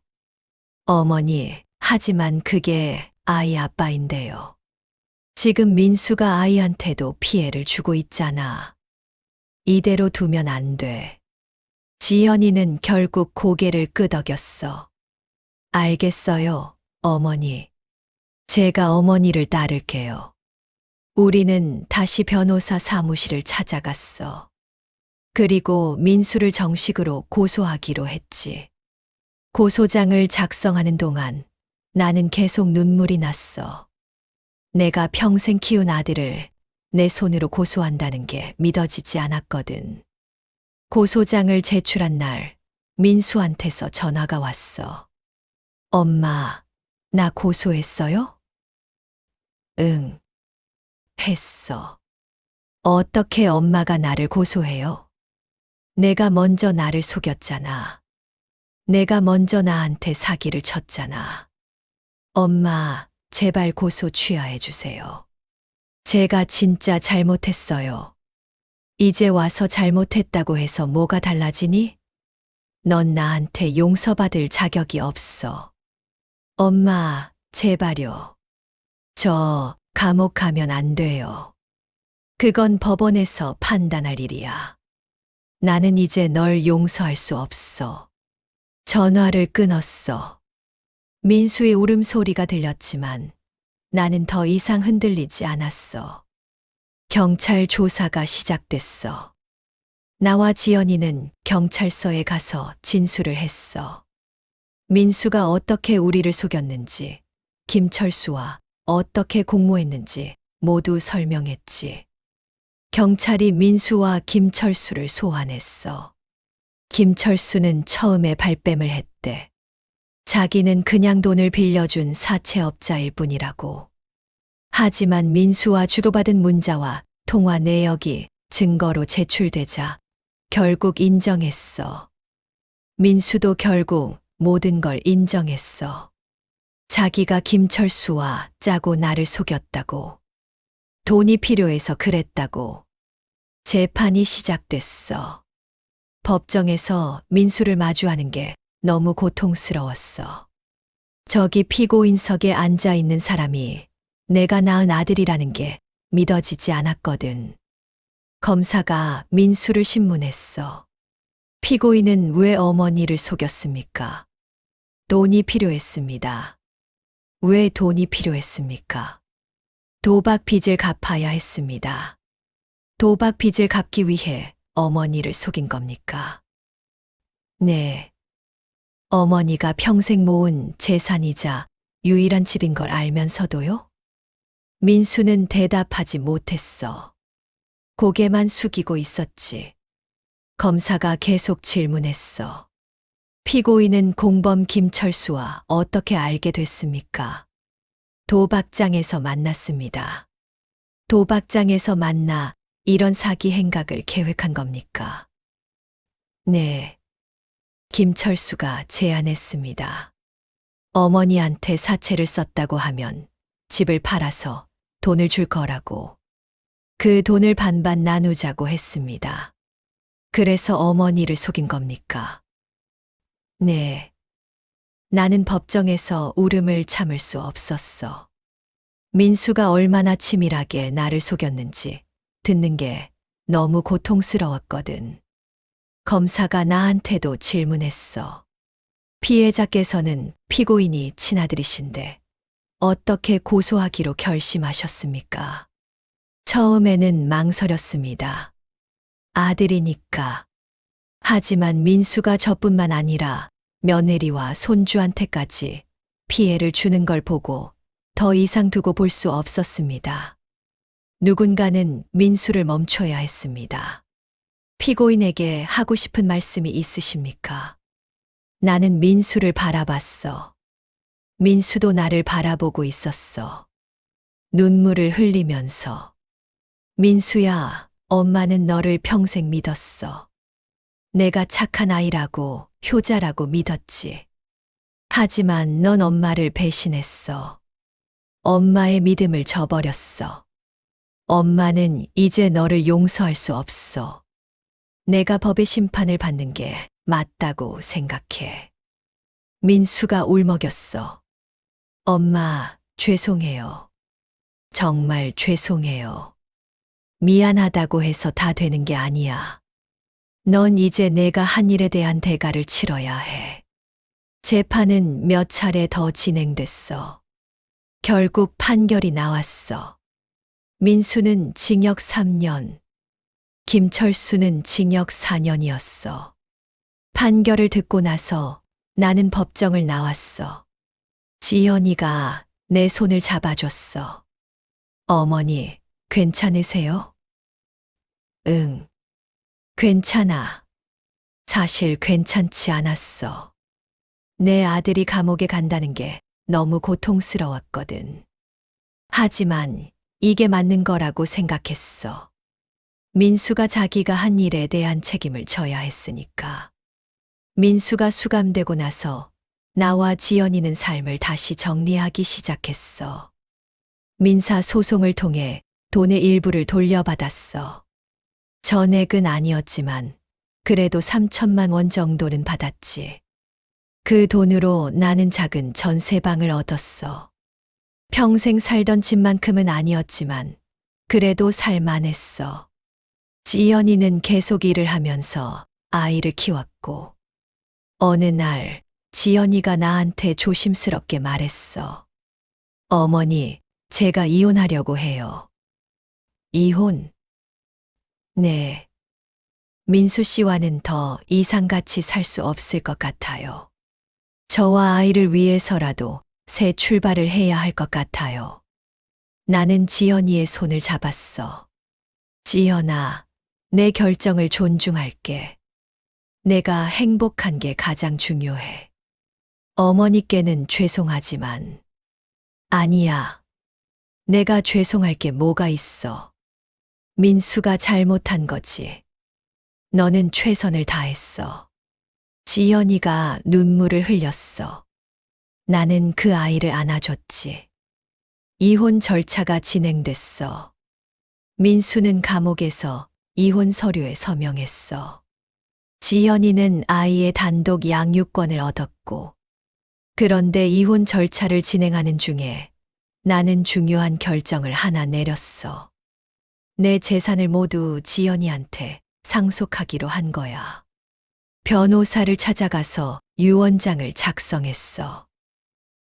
어머니, 하지만 그게 아이 아빠인데요. 지금 민수가 아이한테도 피해를 주고 있잖아. 이대로 두면 안 돼. 지연이는 결국 고개를 끄덕였어. 알겠어요, 어머니. 제가 어머니를 따를게요. 우리는 다시 변호사 사무실을 찾아갔어. 그리고 민수를 정식으로 고소하기로 했지. 고소장을 작성하는 동안 나는 계속 눈물이 났어. 내가 평생 키운 아들을 내 손으로 고소한다는 게 믿어지지 않았거든. 고소장을 제출한 날 민수한테서 전화가 왔어. 엄마, 나 고소했어요? 응, 했어. 어떻게 엄마가 나를 고소해요? 내가 먼저 나를 속였잖아. 내가 먼저 나한테 사기를 쳤잖아. 엄마, 제발 고소 취하해 주세요. 제가 진짜 잘못했어요. 이제 와서 잘못했다고 해서 뭐가 달라지니? 넌 나한테 용서받을 자격이 없어. 엄마, 제발요. 저 감옥 가면 안 돼요. 그건 법원에서 판단할 일이야. 나는 이제 널 용서할 수 없어. 전화를 끊었어. 민수의 울음소리가 들렸지만 나는 더 이상 흔들리지 않았어. 경찰 조사가 시작됐어. 나와 지연이는 경찰서에 가서 진술을 했어. 민수가 어떻게 우리를 속였는지, 김철수와 어떻게 공모했는지 모두 설명했지. 경찰이 민수와 김철수를 소환했어. 김철수는 처음에 발뺌을 했대. 자기는 그냥 돈을 빌려준 사채업자일 뿐이라고. 하지만 민수와 주고받은 문자와 통화 내역이 증거로 제출되자 결국 인정했어. 민수도 결국 모든 걸 인정했어. 자기가 김철수와 짜고 나를 속였다고. 돈이 필요해서 그랬다고. 재판이 시작됐어. 법정에서 민수를 마주하는 게 너무 고통스러웠어. 저기 피고인석에 앉아 있는 사람이 내가 낳은 아들이라는 게 믿어지지 않았거든. 검사가 민수를 신문했어. 피고인은 왜 어머니를 속였습니까? 돈이 필요했습니다. 왜 돈이 필요했습니까? 도박 빚을 갚아야 했습니다. 도박 빚을 갚기 위해 어머니를 속인 겁니까? 네. 어머니가 평생 모은 재산이자 유일한 집인 걸 알면서도요? 민수는 대답하지 못했어. 고개만 숙이고 있었지. 검사가 계속 질문했어. 피고인은 공범 김철수와 어떻게 알게 됐습니까? 도박장에서 만났습니다. 도박장에서 만나 이런 사기 행각을 계획한 겁니까? 네. 김철수가 제안했습니다. 어머니한테 사채를 썼다고 하면 집을 팔아서 돈을 줄 거라고. 그 돈을 반반 나누자고 했습니다. 그래서 어머니를 속인 겁니까? 네. 나는 법정에서 울음을 참을 수 없었어. 민수가 얼마나 치밀하게 나를 속였는지 듣는 게 너무 고통스러웠거든. 검사가 나한테도 질문했어. 피해자께서는 피고인이 친아들이신데 어떻게 고소하기로 결심하셨습니까? 처음에는 망설였습니다. 아들이니까. 하지만 민수가 저뿐만 아니라 며느리와 손주한테까지 피해를 주는 걸 보고 더 이상 두고 볼 수 없었습니다. 누군가는 민수를 멈춰야 했습니다. 피고인에게 하고 싶은 말씀이 있으십니까? 나는 민수를 바라봤어. 민수도 나를 바라보고 있었어. 눈물을 흘리면서. 민수야, 엄마는 너를 평생 믿었어. 내가 착한 아이라고, 효자라고 믿었지. 하지만 넌 엄마를 배신했어. 엄마의 믿음을 저버렸어. 엄마는 이제 너를 용서할 수 없어. 내가 법의 심판을 받는 게 맞다고 생각해. 민수가 울먹였어. 엄마, 죄송해요. 정말 죄송해요. 미안하다고 해서 다 되는 게 아니야. 넌 이제 내가 한 일에 대한 대가를 치러야 해. 재판은 몇 차례 더 진행됐어. 결국 판결이 나왔어. 민수는 징역 3년, 김철수는 징역 4년이었어. 판결을 듣고 나서 나는 법정을 나왔어. 지연이가 내 손을 잡아줬어. 어머니, 괜찮으세요? 응, 괜찮아. 사실 괜찮지 않았어. 내 아들이 감옥에 간다는 게 너무 고통스러웠거든. 하지만 이게 맞는 거라고 생각했어. 민수가 자기가 한 일에 대한 책임을 져야 했으니까. 민수가 수감되고 나서 나와 지연이는 삶을 다시 정리하기 시작했어. 민사 소송을 통해 돈의 일부를 돌려받았어. 전액은 아니었지만 그래도 3천만 원 정도는 받았지. 그 돈으로 나는 작은 전세방을 얻었어. 평생 살던 집만큼은 아니었지만 그래도 살만했어. 지연이는 계속 일을 하면서 아이를 키웠고 어느 날 지연이가 나한테 조심스럽게 말했어. 어머니, 제가 이혼하려고 해요. 이혼? 네. 민수 씨와는 더 이상 같이 살 수 없을 것 같아요. 저와 아이를 위해서라도 새 출발을 해야 할 것 같아요. 나는 지연이의 손을 잡았어. 지연아, 내 결정을 존중할게. 내가 행복한 게 가장 중요해. 어머니께는 죄송하지만. 아니야. 내가 죄송할 게 뭐가 있어. 민수가 잘못한 거지. 너는 최선을 다했어. 지연이가 눈물을 흘렸어. 나는 그 아이를 안아줬지. 이혼 절차가 진행됐어. 민수는 감옥에서 이혼 서류에 서명했어. 지연이는 아이의 단독 양육권을 얻었고, 그런데 이혼 절차를 진행하는 중에 나는 중요한 결정을 하나 내렸어. 내 재산을 모두 지연이한테 상속하기로 한 거야. 변호사를 찾아가서 유언장을 작성했어.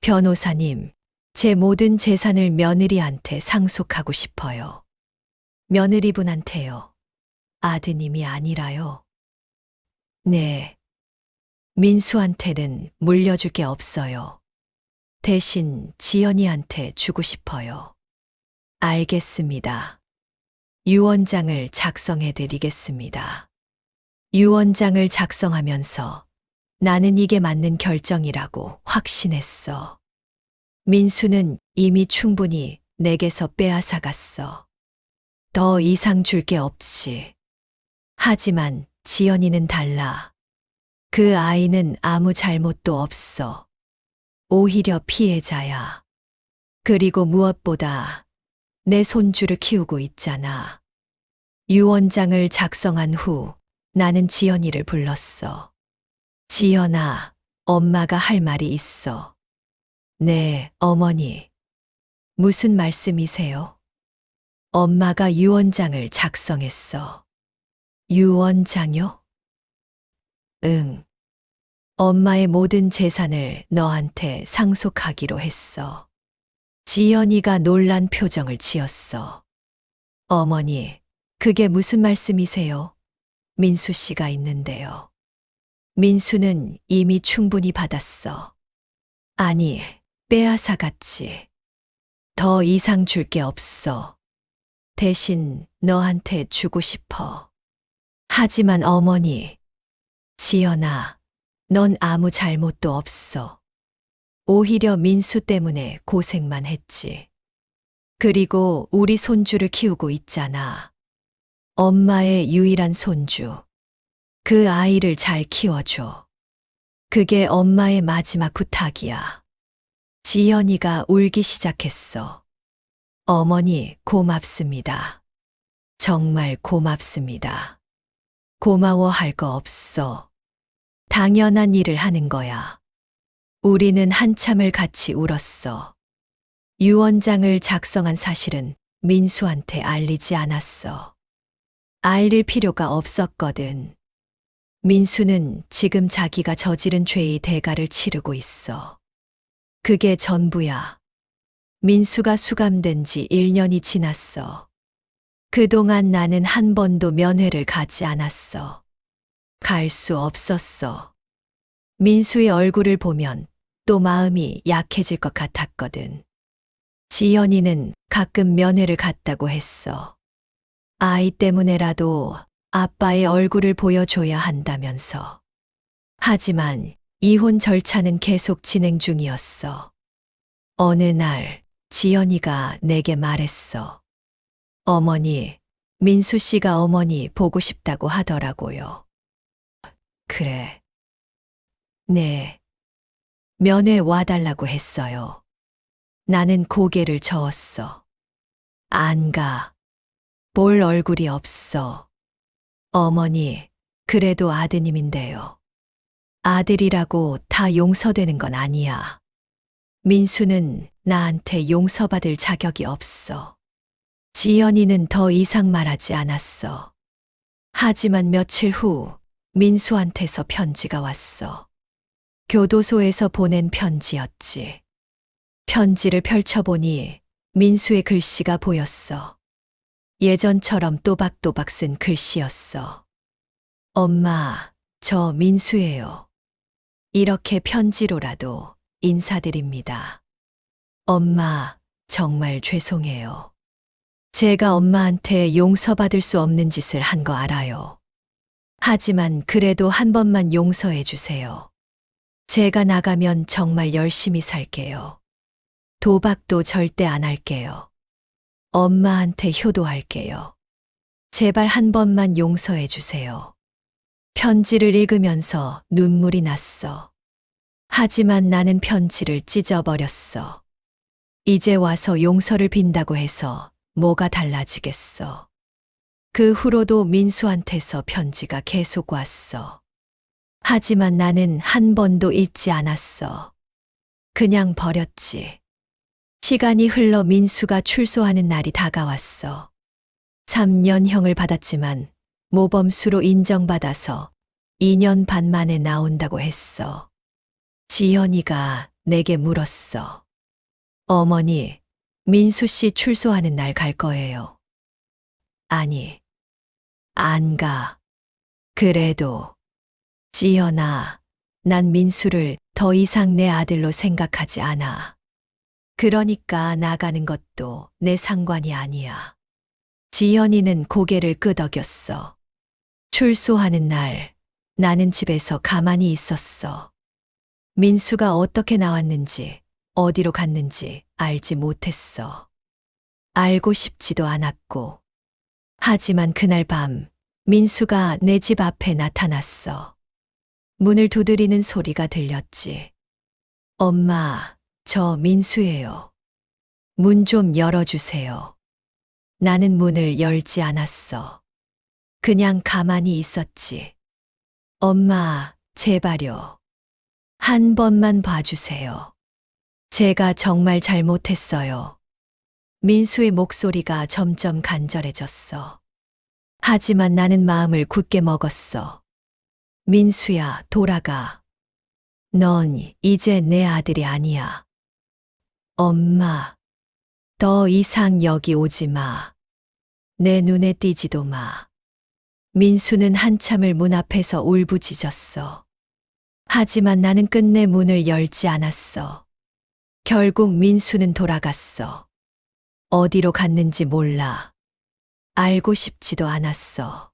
변호사님, 제 모든 재산을 며느리한테 상속하고 싶어요. 며느리분한테요. 아드님이 아니라요. 네. 민수한테는 물려줄 게 없어요. 대신 지연이한테 주고 싶어요. 알겠습니다. 유언장을 작성해 드리겠습니다. 유언장을 작성하면서 나는 이게 맞는 결정이라고 확신했어. 민수는 이미 충분히 내게서 빼앗아 갔어. 더 이상 줄 게 없지. 하지만 지연이는 달라. 그 아이는 아무 잘못도 없어. 오히려 피해자야. 그리고 무엇보다 내 손주를 키우고 있잖아. 유언장을 작성한 후 나는 지연이를 불렀어. 지연아, 엄마가 할 말이 있어. 네, 어머니. 무슨 말씀이세요? 엄마가 유언장을 작성했어. 유언장요? 응. 엄마의 모든 재산을 너한테 상속하기로 했어. 지연이가 놀란 표정을 지었어. 어머니, 그게 무슨 말씀이세요? 민수 씨가 있는데요. 민수는 이미 충분히 받았어. 아니, 빼앗아 갔지. 더 이상 줄 게 없어. 대신 너한테 주고 싶어. 하지만 어머니, 지연아, 넌 아무 잘못도 없어. 오히려 민수 때문에 고생만 했지. 그리고 우리 손주를 키우고 있잖아. 엄마의 유일한 손주. 그 아이를 잘 키워줘. 그게 엄마의 마지막 부탁이야. 지연이가 울기 시작했어. 어머니, 고맙습니다. 정말 고맙습니다. 고마워할 거 없어. 당연한 일을 하는 거야. 우리는 한참을 같이 울었어. 유언장을 작성한 사실은 민수한테 알리지 않았어. 알릴 필요가 없었거든. 민수는 지금 자기가 저지른 죄의 대가를 치르고 있어. 그게 전부야. 민수가 수감된 지 1년이 지났어. 그동안 나는 한 번도 면회를 가지 않았어. 갈 수 없었어. 민수의 얼굴을 보면 또 마음이 약해질 것 같았거든. 지연이는 가끔 면회를 갔다고 했어. 아이 때문에라도 아빠의 얼굴을 보여줘야 한다면서. 하지만 이혼 절차는 계속 진행 중이었어. 어느 날 지연이가 내게 말했어. 어머니, 민수 씨가 어머니 보고 싶다고 하더라고요. 그래. 네. 면회 와달라고 했어요. 나는 고개를 저었어. 안 가. 볼 얼굴이 없어. 어머니, 그래도 아드님인데요. 아들이라고 다 용서되는 건 아니야. 민수는 나한테 용서받을 자격이 없어. 지연이는 더 이상 말하지 않았어. 하지만 며칠 후 민수한테서 편지가 왔어. 교도소에서 보낸 편지였지. 편지를 펼쳐보니 민수의 글씨가 보였어. 예전처럼 또박또박 쓴 글씨였어. 엄마, 저 민수예요. 이렇게 편지로라도 인사드립니다. 엄마, 정말 죄송해요. 제가 엄마한테 용서받을 수 없는 짓을 한 거 알아요. 하지만 그래도 한 번만 용서해 주세요. 제가 나가면 정말 열심히 살게요. 도박도 절대 안 할게요. 엄마한테 효도할게요. 제발 한 번만 용서해 주세요. 편지를 읽으면서 눈물이 났어. 하지만 나는 편지를 찢어버렸어. 이제 와서 용서를 빈다고 해서 뭐가 달라지겠어. 그 후로도 민수한테서 편지가 계속 왔어. 하지만 나는 한 번도 읽지 않았어. 그냥 버렸지. 시간이 흘러 민수가 출소하는 날이 다가왔어. 3년형을 받았지만 모범수로 인정받아서 2년 반 만에 나온다고 했어. 지연이가 내게 물었어. 어머니, 민수 씨 출소하는 날 갈 거예요. 아니, 안 가. 그래도, 지연아, 난 민수를 더 이상 내 아들로 생각하지 않아. 그러니까 나가는 것도 내 상관이 아니야. 지연이는 고개를 끄덕였어. 출소하는 날, 나는 집에서 가만히 있었어. 민수가 어떻게 나왔는지, 어디로 갔는지 알지 못했어. 알고 싶지도 않았고. 하지만 그날 밤, 민수가 내 집 앞에 나타났어. 문을 두드리는 소리가 들렸지. 엄마, 저 민수예요. 문 좀 열어주세요. 나는 문을 열지 않았어. 그냥 가만히 있었지. 엄마, 제발요. 한 번만 봐주세요. 제가 정말 잘못했어요. 민수의 목소리가 점점 간절해졌어. 하지만 나는 마음을 굳게 먹었어. 민수야, 돌아가. 넌 이제 내 아들이 아니야. 엄마, 더 이상 여기 오지 마. 내 눈에 띄지도 마. 민수는 한참을 문 앞에서 울부짖었어. 하지만 나는 끝내 문을 열지 않았어. 결국 민수는 돌아갔어. 어디로 갔는지 몰라. 알고 싶지도 않았어.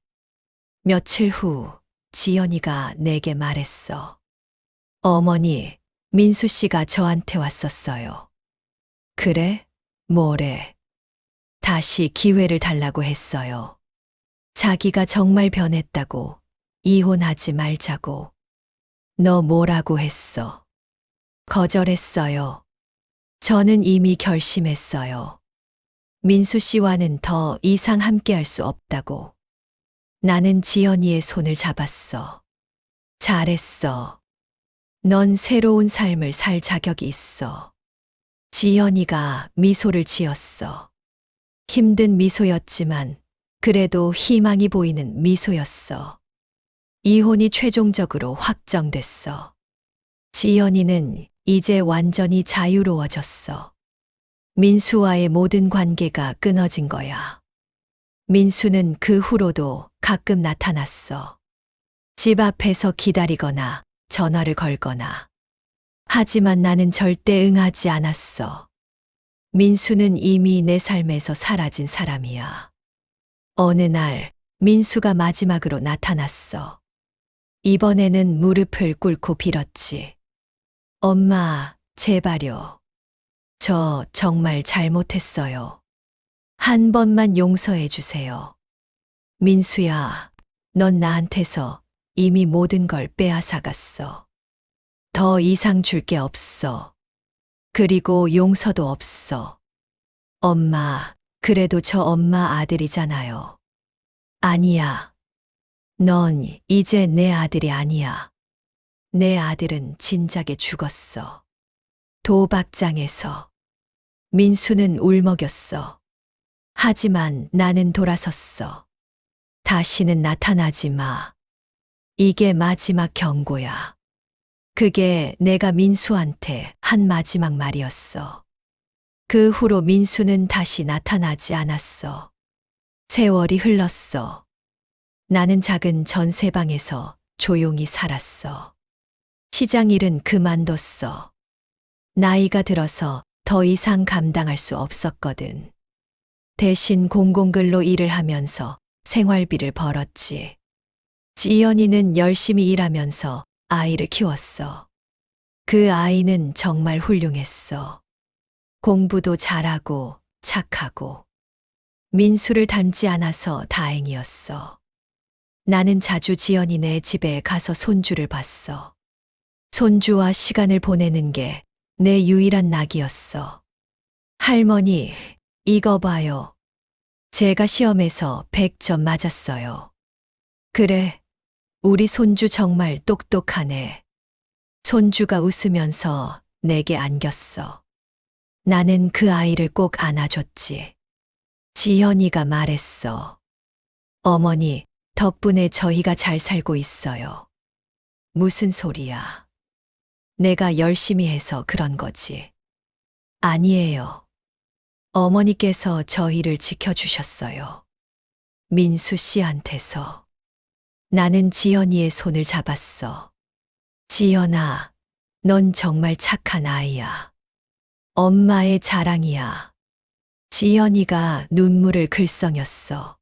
며칠 후 지연이가 내게 말했어. 어머니, 민수 씨가 저한테 왔었어요. 그래? 뭐래? 다시 기회를 달라고 했어요. 자기가 정말 변했다고, 이혼하지 말자고. 너 뭐라고 했어? 거절했어요. 저는 이미 결심했어요. 민수 씨와는 더 이상 함께할 수 없다고. 나는 지연이의 손을 잡았어. 잘했어. 넌 새로운 삶을 살 자격이 있어. 지연이가 미소를 지었어. 힘든 미소였지만 그래도 희망이 보이는 미소였어. 이혼이 최종적으로 확정됐어. 지연이는 이제 완전히 자유로워졌어. 민수와의 모든 관계가 끊어진 거야. 민수는 그 후로도 가끔 나타났어. 집 앞에서 기다리거나 전화를 걸거나. 하지만 나는 절대 응하지 않았어. 민수는 이미 내 삶에서 사라진 사람이야. 어느 날 민수가 마지막으로 나타났어. 이번에는 무릎을 꿇고 빌었지. 엄마, 제발요. 저 정말 잘못했어요. 한 번만 용서해 주세요. 민수야, 넌 나한테서 이미 모든 걸 빼앗아갔어. 더 이상 줄 게 없어. 그리고 용서도 없어. 엄마, 그래도 저 엄마 아들이잖아요. 아니야. 넌 이제 내 아들이 아니야. 내 아들은 진작에 죽었어. 도박장에서. 민수는 울먹였어. 하지만 나는 돌아섰어. 다시는 나타나지 마. 이게 마지막 경고야. 그게 내가 민수한테 한 마지막 말이었어. 그 후로 민수는 다시 나타나지 않았어. 세월이 흘렀어. 나는 작은 전세방에서 조용히 살았어. 시장 일은 그만뒀어. 나이가 들어서 더 이상 감당할 수 없었거든. 대신 공공근로 일을 하면서 생활비를 벌었지. 지연이는 열심히 일하면서 아이를 키웠어. 그 아이는 정말 훌륭했어. 공부도 잘하고 착하고. 민수를 닮지 않아서 다행이었어. 나는 자주 지연이네 집에 가서 손주를 봤어. 손주와 시간을 보내는 게 내 유일한 낙이었어. 할머니, 이거 봐요. 제가 시험에서 100점 맞았어요. 그래, 우리 손주 정말 똑똑하네. 손주가 웃으면서 내게 안겼어. 나는 그 아이를 꼭 안아줬지. 지연이가 말했어. 어머니, 덕분에 저희가 잘 살고 있어요. 무슨 소리야. 내가 열심히 해서 그런 거지. 아니에요. 어머니께서 저희를 지켜주셨어요. 민수 씨한테서. 나는 지연이의 손을 잡았어. 지연아, 넌 정말 착한 아이야. 엄마의 자랑이야. 지연이가 눈물을 글썽였어.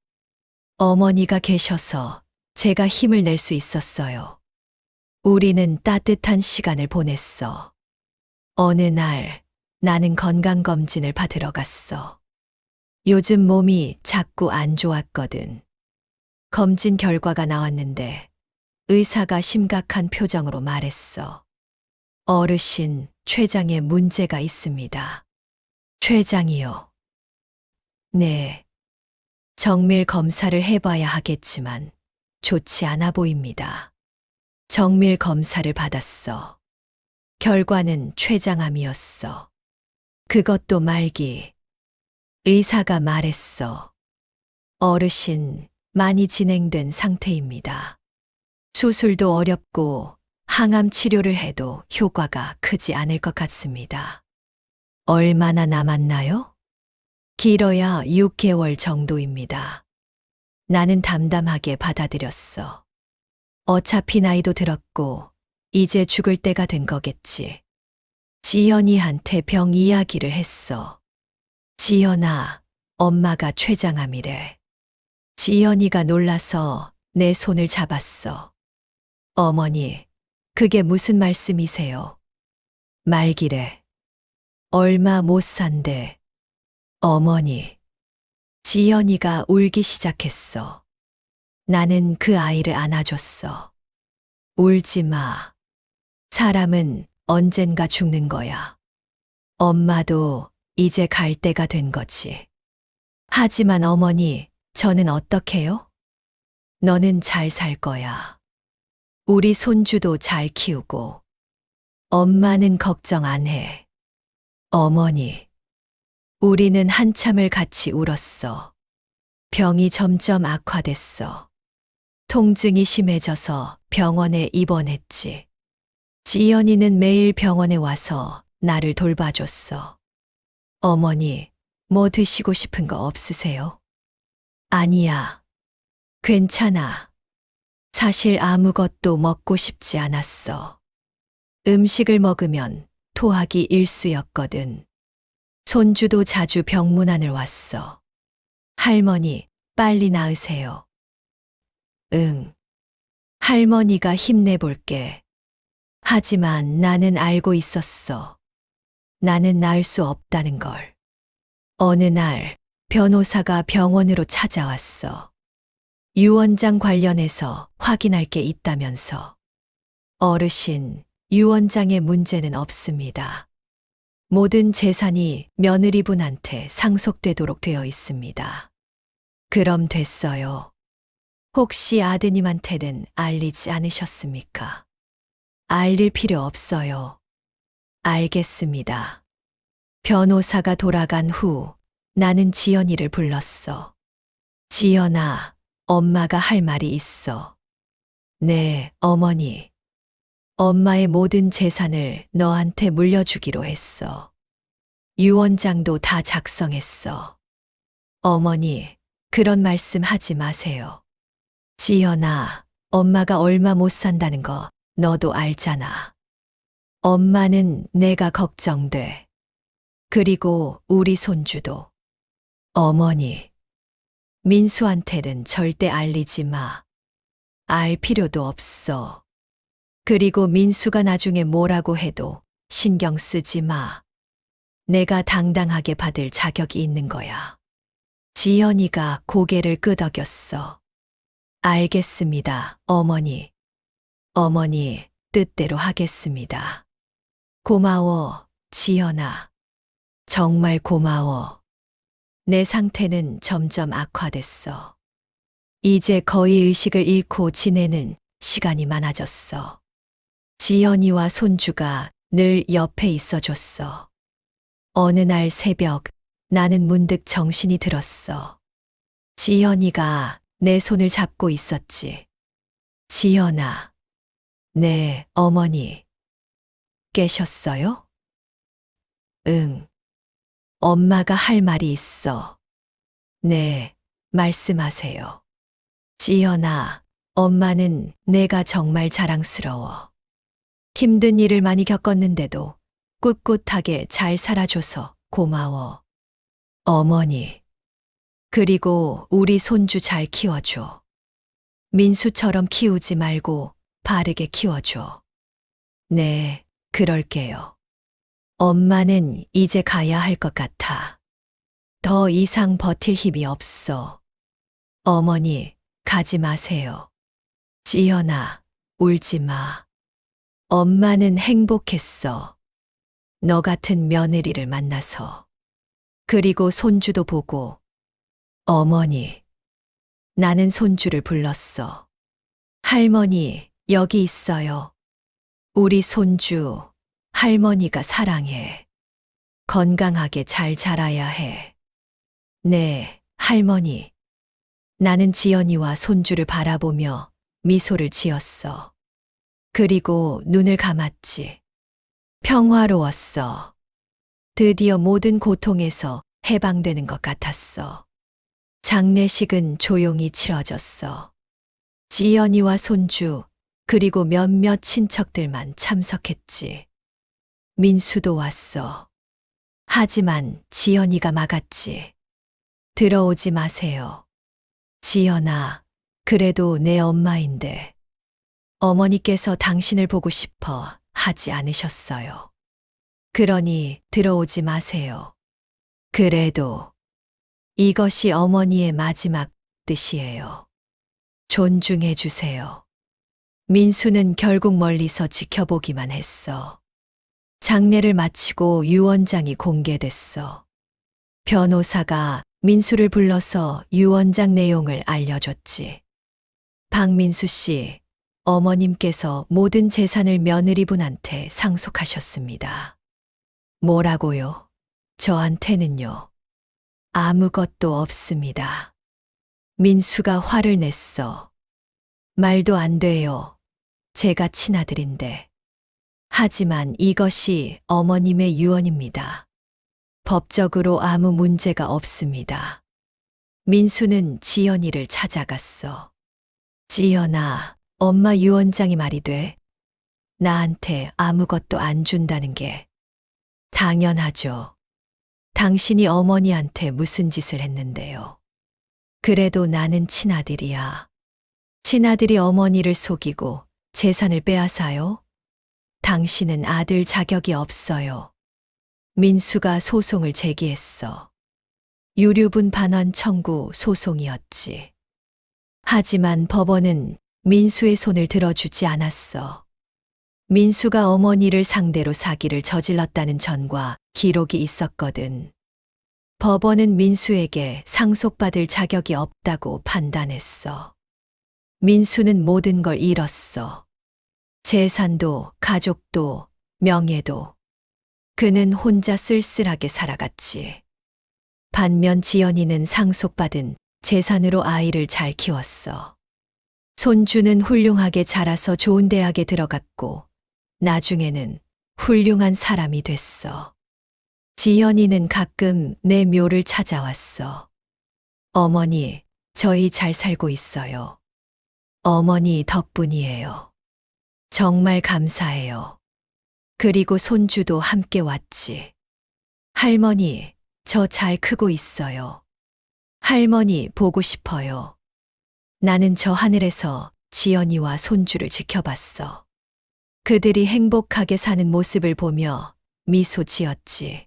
어머니가 계셔서 제가 힘을 낼 수 있었어요. 우리는 따뜻한 시간을 보냈어. 어느 날 나는 건강검진을 받으러 갔어. 요즘 몸이 자꾸 안 좋았거든. 검진 결과가 나왔는데 의사가 심각한 표정으로 말했어. 어르신, 췌장에 문제가 있습니다. 췌장이요? 네. 정밀 검사를 해봐야 하겠지만 좋지 않아 보입니다. 정밀 검사를 받았어. 결과는 췌장암이었어. 그것도 말기. 의사가 말했어. 어르신, 많이 진행된 상태입니다. 수술도 어렵고 항암 치료를 해도 효과가 크지 않을 것 같습니다. 얼마나 남았나요? 길어야 6개월 정도입니다. 나는 담담하게 받아들였어. 어차피 나이도 들었고 이제 죽을 때가 된 거겠지. 지연이한테 병 이야기를 했어. 지연아, 엄마가 췌장암이래. 지연이가 놀라서 내 손을 잡았어. 어머니, 그게 무슨 말씀이세요? 말기래. 얼마 못 산대. 어머니. 지연이가 울기 시작했어. 나는 그 아이를 안아줬어. 울지 마. 사람은 언젠가 죽는 거야. 엄마도 이제 갈 때가 된 거지. 하지만 어머니, 저는 어떡해요? 너는 잘 살 거야. 우리 손주도 잘 키우고. 엄마는 걱정 안 해. 어머니. 우리는 한참을 같이 울었어. 병이 점점 악화됐어. 통증이 심해져서 병원에 입원했지. 지연이는 매일 병원에 와서 나를 돌봐줬어. 어머니, 뭐 드시고 싶은 거 없으세요? 아니야. 괜찮아. 사실 아무것도 먹고 싶지 않았어. 음식을 먹으면 토하기 일쑤였거든. 손주도 자주 병문안을 왔어. 할머니, 빨리 나으세요. 응. 할머니가 힘내볼게. 하지만 나는 알고 있었어. 나는 나을 수 없다는 걸. 어느 날 변호사가 병원으로 찾아왔어. 유언장 관련해서 확인할 게 있다면서. 어르신, 유언장에 문제는 없습니다. 모든 재산이 며느리분한테 상속되도록 되어 있습니다. 그럼 됐어요. 혹시 아드님한테는 알리지 않으셨습니까? 알릴 필요 없어요. 알겠습니다. 변호사가 돌아간 후 나는 지연이를 불렀어. 지연아, 엄마가 할 말이 있어. 네, 어머니. 엄마의 모든 재산을 너한테 물려주기로 했어. 유언장도 다 작성했어. 어머니, 그런 말씀 하지 마세요. 지연아, 엄마가 얼마 못 산다는 거 너도 알잖아. 엄마는 내가 걱정돼. 그리고 우리 손주도. 어머니, 민수한테는 절대 알리지 마. 알 필요도 없어. 그리고 민수가 나중에 뭐라고 해도 신경 쓰지 마. 내가 당당하게 받을 자격이 있는 거야. 지연이가 고개를 끄덕였어. 알겠습니다, 어머니. 어머니, 뜻대로 하겠습니다. 고마워, 지연아. 정말 고마워. 내 상태는 점점 악화됐어. 이제 거의 의식을 잃고 지내는 시간이 많아졌어. 지연이와 손주가 늘 옆에 있어줬어. 어느 날 새벽, 나는 문득 정신이 들었어. 지연이가 내 손을 잡고 있었지. 지연아. 네, 어머니. 깨셨어요? 응. 엄마가 할 말이 있어. 네, 말씀하세요. 지연아, 엄마는 내가 정말 자랑스러워. 힘든 일을 많이 겪었는데도 꿋꿋하게 잘 살아줘서 고마워. 어머니. 그리고 우리 손주 잘 키워줘. 민수처럼 키우지 말고 바르게 키워줘. 네, 그럴게요. 엄마는 이제 가야 할 것 같아. 더 이상 버틸 힘이 없어. 어머니, 가지 마세요. 지연아, 울지 마. 엄마는 행복했어. 너 같은 며느리를 만나서. 그리고 손주도 보고. 어머니. 나는 손주를 불렀어. 할머니, 여기 있어요. 우리 손주, 할머니가 사랑해. 건강하게 잘 자라야 해. 네, 할머니. 나는 지연이와 손주를 바라보며 미소를 지었어. 그리고 눈을 감았지. 평화로웠어. 드디어 모든 고통에서 해방되는 것 같았어. 장례식은 조용히 치러졌어. 지연이와 손주, 그리고 몇몇 친척들만 참석했지. 민수도 왔어. 하지만 지연이가 막았지. 들어오지 마세요. 지연아, 그래도 내 엄마인데. 어머니께서 당신을 보고 싶어 하지 않으셨어요. 그러니 들어오지 마세요. 그래도 이것이 어머니의 마지막 뜻이에요. 존중해 주세요. 민수는 결국 멀리서 지켜보기만 했어. 장례를 마치고 유언장이 공개됐어. 변호사가 민수를 불러서 유언장 내용을 알려줬지. 박민수 씨, 어머님께서 모든 재산을 며느리분한테 상속하셨습니다. 뭐라고요? 저한테는요. 아무것도 없습니다. 민수가 화를 냈어. 말도 안 돼요. 제가 친아들인데. 하지만 이것이 어머님의 유언입니다. 법적으로 아무 문제가 없습니다. 민수는 지연이를 찾아갔어. 지연아, 엄마 유언장이 말이 돼? 나한테 아무것도 안 준다는 게. 당연하죠. 당신이 어머니한테 무슨 짓을 했는데요. 그래도 나는 친아들이야. 친아들이 어머니를 속이고 재산을 빼앗아요? 당신은 아들 자격이 없어요. 민수가 소송을 제기했어. 유류분 반환 청구 소송이었지. 하지만 법원은 민수의 손을 들어주지 않았어. 민수가 어머니를 상대로 사기를 저질렀다는 전과 기록이 있었거든. 법원은 민수에게 상속받을 자격이 없다고 판단했어. 민수는 모든 걸 잃었어. 재산도, 가족도, 명예도. 그는 혼자 쓸쓸하게 살아갔지. 반면 지연이는 상속받은 재산으로 아이를 잘 키웠어. 손주는 훌륭하게 자라서 좋은 대학에 들어갔고, 나중에는 훌륭한 사람이 됐어. 지연이는 가끔 내 묘를 찾아왔어. 어머니, 저희 잘 살고 있어요. 어머니 덕분이에요. 정말 감사해요. 그리고 손주도 함께 왔지. 할머니, 저 잘 크고 있어요. 할머니 보고 싶어요. 나는 저 하늘에서 지연이와 손주를 지켜봤어. 그들이 행복하게 사는 모습을 보며 미소 지었지.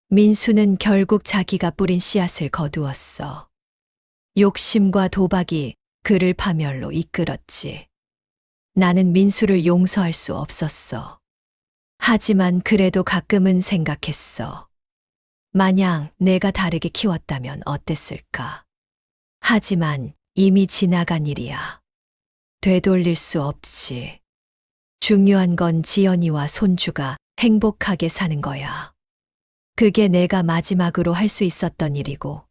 민수는 결국 자기가 뿌린 씨앗을 거두었어. 욕심과 도박이 그를 파멸로 이끌었지. 나는 민수를 용서할 수 없었어. 하지만 그래도 가끔은 생각했어. 만약 내가 다르게 키웠다면 어땠을까? 하지만 이미 지나간 일이야. 되돌릴 수 없지. 중요한 건 지연이와 손주가 행복하게 사는 거야. 그게 내가 마지막으로 할 수 있었던 일이고,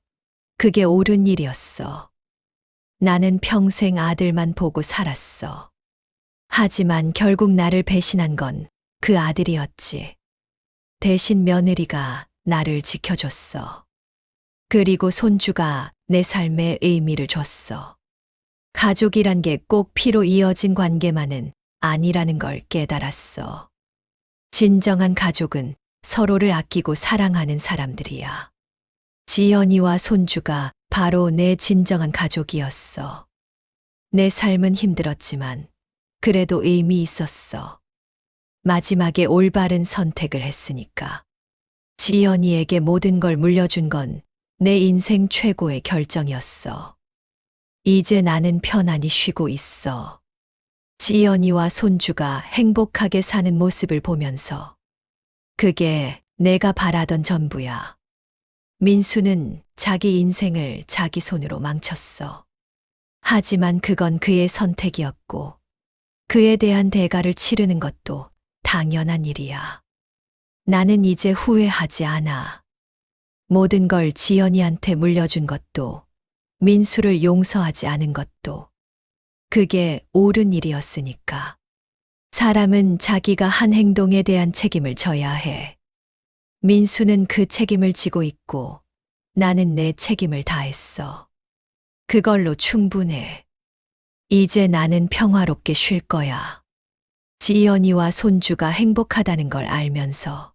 그게 옳은 일이었어. 나는 평생 아들만 보고 살았어. 하지만 결국 나를 배신한 건 그 아들이었지. 대신 며느리가 나를 지켜줬어. 그리고 손주가 내 삶에 의미를 줬어. 가족이란 게 꼭 피로 이어진 관계만은 아니라는 걸 깨달았어. 진정한 가족은 서로를 아끼고 사랑하는 사람들이야. 지연이와 손주가 바로 내 진정한 가족이었어. 내 삶은 힘들었지만 그래도 의미 있었어. 마지막에 올바른 선택을 했으니까. 지연이에게 모든 걸 물려준 건 내 인생 최고의 결정이었어. 이제 나는 편안히 쉬고 있어. 지연이와 손주가 행복하게 사는 모습을 보면서 그게 내가 바라던 전부야. 민수는 자기 인생을 자기 손으로 망쳤어. 하지만 그건 그의 선택이었고 그에 대한 대가를 치르는 것도 당연한 일이야. 나는 이제 후회하지 않아. 모든 걸 지연이한테 물려준 것도 민수를 용서하지 않은 것도 그게 옳은 일이었으니까. 사람은 자기가 한 행동에 대한 책임을 져야 해. 민수는 그 책임을 지고 있고 나는 내 책임을 다했어. 그걸로 충분해. 이제 나는 평화롭게 쉴 거야. 지연이와 손주가 행복하다는 걸 알면서.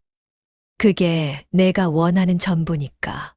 그게 내가 원하는 전부니까.